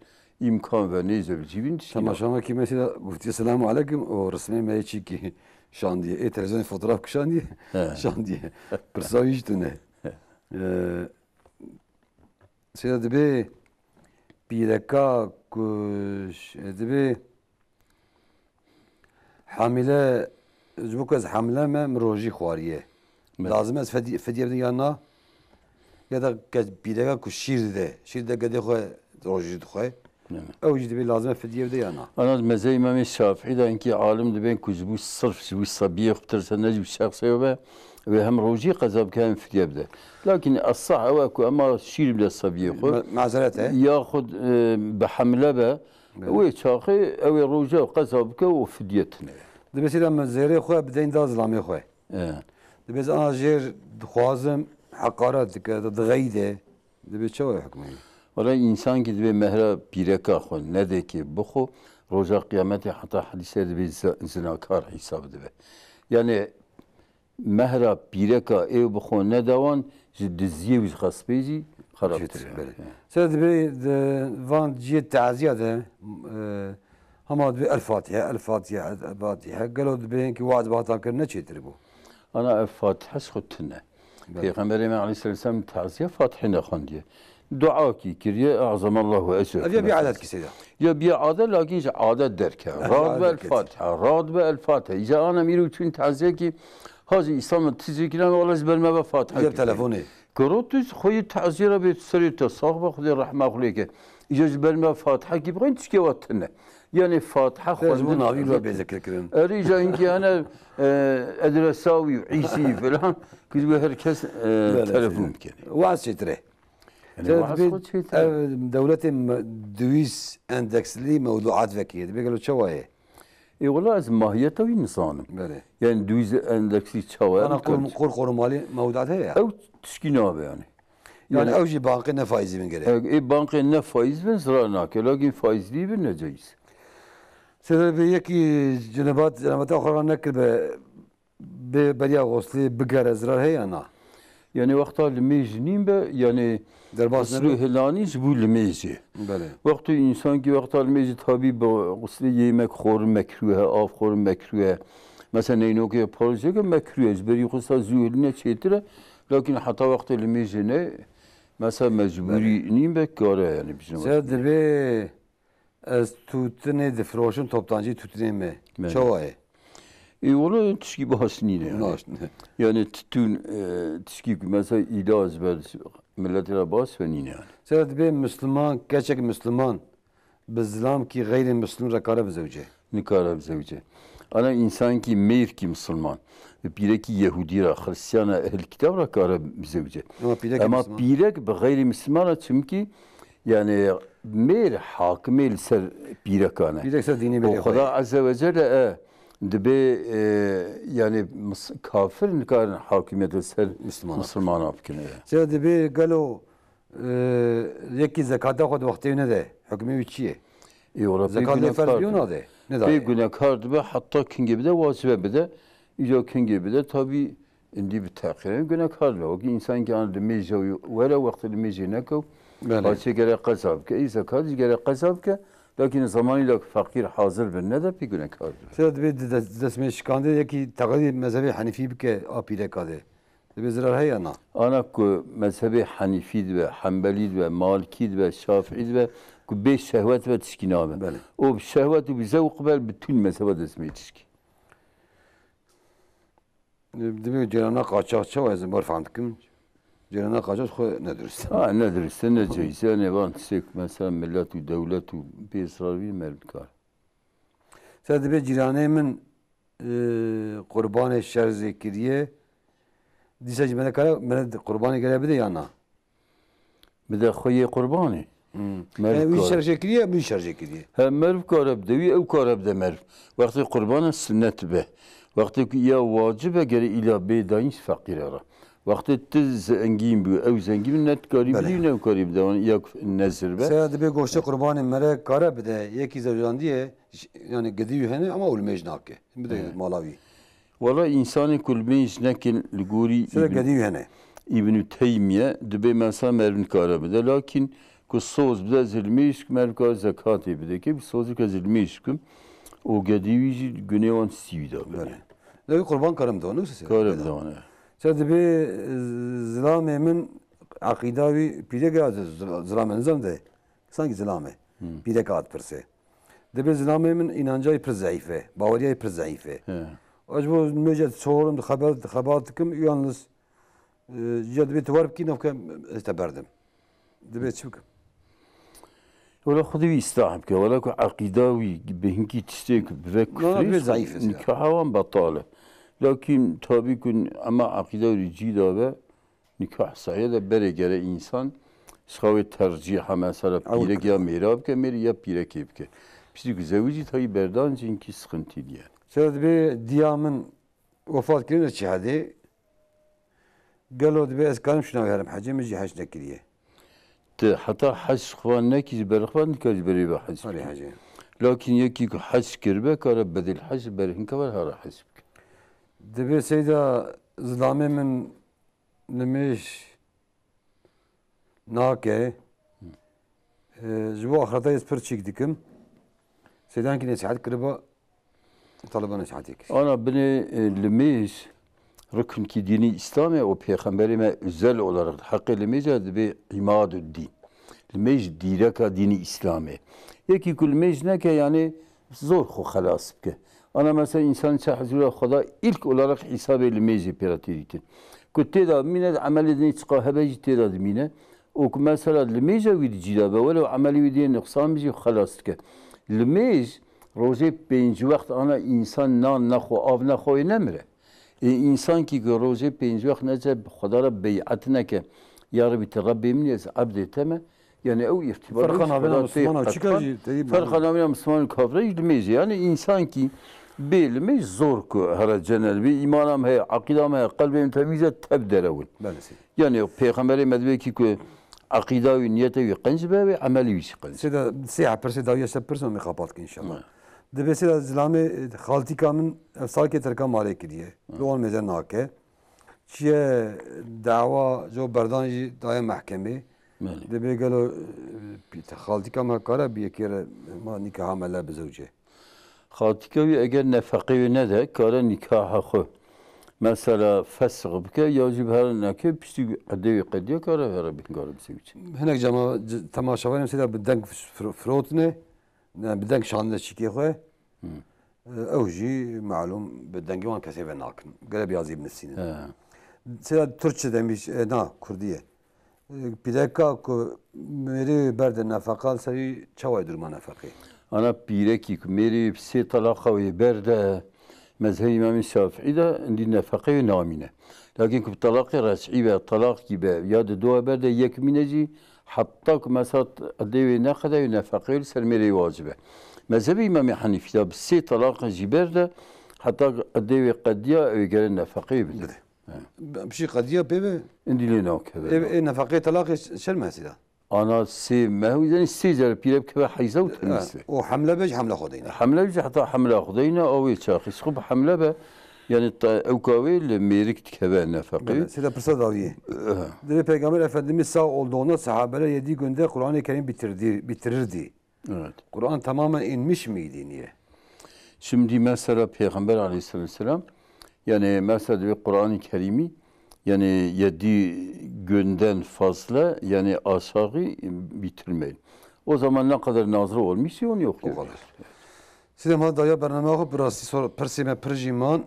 imkan ve neyse cibin tamam şama ki mesela gufti selamu aleyküm o resmi meçi ki şan diye televizyon fotoğraf kuşan diye şan diye pırsayış ne seyda dibe bireka kuş dibe hamile bu kez hamile me mroji xwariye lazım ez fediye bidin yana ya da bireka kuş şirde gede xwe roji xwe أو جد بي لازم فدية بدي أنا. أنا مزاي إمام الشافعي ده إنكي عالم دبين كوزبو الصرف شو الصبية خطر سنجو الشخصية وهم روجي قذاب كان فدية بده. لكن الصح أواكو أما شيل بلا الصبية خو. معذرته. ياخذ بحملة به ويشاخي أو روجا قذاب كا وفديتنا. دبي سيدا مزاري خوي بدين داز لامي خوي. دبي أنا جير خوازم حقارات كذا دغيدة دبي شو حكمي. ولا insan ki bir mehra pireka xo ne de ki bu xo roja kıyameti hatta hadisler bir zinakar hesabı de. Yani mehra pireka ev bu xo ne davan ciddiye biz xaspezi xaraptır. Sen de van ciyet taziye de hamad bir el Fatiha قالوا بين ki vaaz batakır ne çetir bu. Ana Fatiha xutne. Peygamberimiz Aleyhisselam taziye Fatiha'ne xon diye. دعاء كي كريه أعظم الله وأجره. أبي بعادات كسيدة. يا بعادة لكن عادات دركها. راد بالفاتحة راد بالفاتحة. إذا أنا ميرو تون تعزيكي هذا إسلام تزيكنا والله زبل ما بفاتحة. جاب تلفوني. كروتش خوي تعزيره بتسري تصاحب خذي الرحمة خليك. إذا زبل ما فاتحة كي بغين تشكي وقتنا. يعني فاتحة خذ ناوي لو بيذكر كلام. أريجا إنكي أنا أدرساوي وعيسي فلان كذا هركس تلفون كني. وعس شتره. دولة دويس اندكسلي موضوعات ذكية بيقولوا شو هي؟ اي والله از ماهيته نظام يعني دويس اندكسلي شو انا قول مالي موضوعات هي او تشكينا يعني اوجي بانقنا فايز من قريب اي بانقنا فايز من زراناك لكن فايز لي بالنجايز سيدي بيكي جنبات اخرى نكر بريا غوصلي بقر ازرار هي انا yani vakti limejnin be yani derbasını helaniş bu limeji. Bale. Vakti insan ki vakti limeji tabi bu gusli yemek xor mekruhe, av xor mekruhe. Mesela neyno ki proje ki mekruhe. Beri kusa zühline çetire. Lakin hatta vakti limeji ne? Mesela mecburi neyim be kare yani bizim. Sen de az tutune de froşun toptancı tutune mi? Çoğu. Ola tişki bahsini yani. Yani tütün tişki mesela ilaç ver milletine bahs ve nine yani. Sen de Müslüman, gerçek Müslüman, bizlam ki gayrimüslim rakara bizevce. Nikara bizevce. Ana insan ki meyr ki Müslüman. Bireki Yahudi ra, Hristiyana, ehl kitap rakara bizevce. Ama birek be gayrimüslimana çünkü yani meyr hakimel ser birekane. Birek ser dini birek. O Huda Azze ve Celle dibe yani kafir nikarın hakimiyeti ser Müslüman apkine. Sen dibe galo yeki zekata xod vakti ne de hükmü biçiye. Zekat farz biyona de. Ne da? Bir günahkar dibe hatta kin gibi de vacibe bir de İca kin gibi de tabi indi bir takire günahkar la. O ki insan ki anı demeyce ve la vakti demeyce ne kav. Açı gerek kazab ke. Zekat gerek kazab ke. Lakin zamanıyla fakir hazır bir ne de bir günahkar. Sen dibe desme şikande yeki taqdir mezhebi Hanifi bike apire kade. Dibe zarar hay ana. Ana ku mezhebi Hanifi ve Hanbeli ve Maliki ve Şafii ve ku beş şehvet ve tişkiname. O şehvet ve zevk bel bütün mezhebe desme tişki. Dibe cenana kaçakça ve zimbar fandıkım. Cenana kaçak ne dürüst. Ha ne dürüst ne ceyse ne van tisek mesela millet ve devlet ve bir ısrar bir merkar. Sen dibe ciranemin kurban şer zekiriye dise cimene kara mene kurbanı gelebilir yana. Bir de xoye kurbanı. Bir şer zekiriye bir şer zekiriye. Hem merv karab devi ev karab de merv. Vakti kurbanı sünnet be. Vakti ki ya vacibe gere ila beydayınç fakir ara. Vakti tiz zengin bu ev zengin net karib değil ne karib de ya nezir be. Sen dibe goşta kurbanı mere kara bir de yeki zevcan diye yani gidiyor hani ama ölmej nakke. Bir de malavi. Valla insanı kulmeyş nekin liguri İbn-i Teymiye dibe mesela mervin karab de lakin ku soz bide zilmeyiş merv kar zekat bide ki bir sozu ka zilmeyiş kum o gediği günevan sivida. Ne kurban karım da onu size. Karım da onu. Sen dibe zilamemin akidavi pide gazı zilame nizam de. Sanki zilame. Pide kağıt perse. Dibe zilamemin inancayı pır zayıfe. Bavariyayı pır zayıfe. Acaba mücet soğurum da haber tıkım yalnız ya dibe tuvar ki nafka isteberdim. Dibe çıkıp. ولا خذي يستعب كه ولا كو عقيداوي بهنكي تشتيك بفكر نكاحوان بطالة لكن tabii كن أما عقيداوي جيدا و نكاح صحيح بره جرى إنسان شخوي ترجيح مثلا بيرك يا ميراب كمير يا بيرك يبك بس زوجي تاي بردان جنكي sıkıntı diye. Sen bir diyamın vefat kirin şehadi galo dibe eskanım şuna verim hacı hac nekiriye. حتى حج خوان نكيز برخوان نكاج بري بحج لكن يكي حج كربه كار بدل حج برهن كبر هرا حج دبي سيدا زلامي من نمش ناكه جوا اخرتا يسبر تشيك ديكم سيدان كي نساعد كربه طلبان نساعدك انا بني لميش Rükün ki dini İslam'e o peygamberime özel olarak hakkı lemeyce bir imadü din. Lemeyce direka dini İslam'e. Yeki kul mecneke yani zor ho halas ke. Ana mesela insan çahzura Xuda ilk olarak hesap lemeyce piratiritin. Kutte mine amel edin çıka hebeci teda mine. O mesela lemeyce vidi cilabe velo ameli vidi noksan bizi halas ke. Lemeyce roze penci vakit ana insan nan naxo av naxo nemre. İnsan ki roze penci vakit nece Xudara beyat neke ya Rabbi Rabbi min yes abd teme yani o irtibat farkına Müslüman çıkacı farkına Müslüman kafre ilmezi yani insan ki bilmez zor ku her cenel bir imanam he akidam he kalbim temize tebderevun yani peygamberi medve ki ku akida ve niyete ve qanjbe ve ameli ve qanj sida siya perse dawiya se person mi kapat ki inşallah de mesela zilame khalti kamın salke terka mare ki diye doğal mezen nake çiye dava jo berdanji daye mahkeme de be galo khalti kam kara bir kere ma nikah amela bezevce خاطیکوی اگر نفقه نده کار نکاح خو مثلا فسق بکه یا جب هر نکه پشتی قدیه قدیه کاره هر بینگاره بسیج. هنگ جمع تماشاویم سیدا بدنگ فروت نه بدنگ شانده چیکی خواه او جي معلوم بالدنجوان كسي ناكن قلب يازي من السنين سيدا تركي demiş na Kurdiye pideka ku meri berde nafakal seri çavay durma nafakı Ana pireki ku meri se talaka ve berde mezhebi İmam Şafii de indi nafakı ve namine. Lakin ku talakı res'i ve talak gibi ya da dua berde yekmineci hatta ku mesela devi ne kadar nafakı ser meri vacibe. Mezhebi İmam Hanifi de se talaka jiberde hatta devi qadiya ve gelen nafakı bilir. بشي قضية بيبي اندي لي نوك هذا ايه نفقية طلاق شرمة سيدا انا سي ما هو اذا السيجر بيرب كبا حيزه وتنسى وحمله بج حمله خدينا حمله بج حتى حمله خدينا او يتشاخص خب حمله به yani evkavi merik kebe nefakı. Sida pırsa daviye. Dedi Peygamber Efendimiz sağ olduğunda sahabeler 7 günde Kur'an-ı Kerim bitirirdi. Evet. Kur'an tamamen inmiş miydi niye? Şimdi mesela Peygamber Aleyhisselam yani mesela bir Kur'an-ı Kerim'i yani 7 günden fazla yani aşağı bitirmeyin. O zaman ne kadar nazır olmuşsa onu yok. O kadar. Sidem hadi ya bername biraz sonra persime perjiman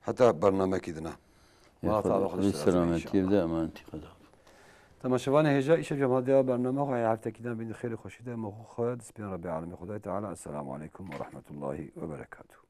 hatta bername kidina. سلامتی بده امانتی خدا. تماشاوان هجا ایش جماعت برنامه خو هفته کدام بین خیلی خوشیده مخو خواهد سپین رب العالمین خدای تعالی السلام علیکم و رحمت الله و برکاته.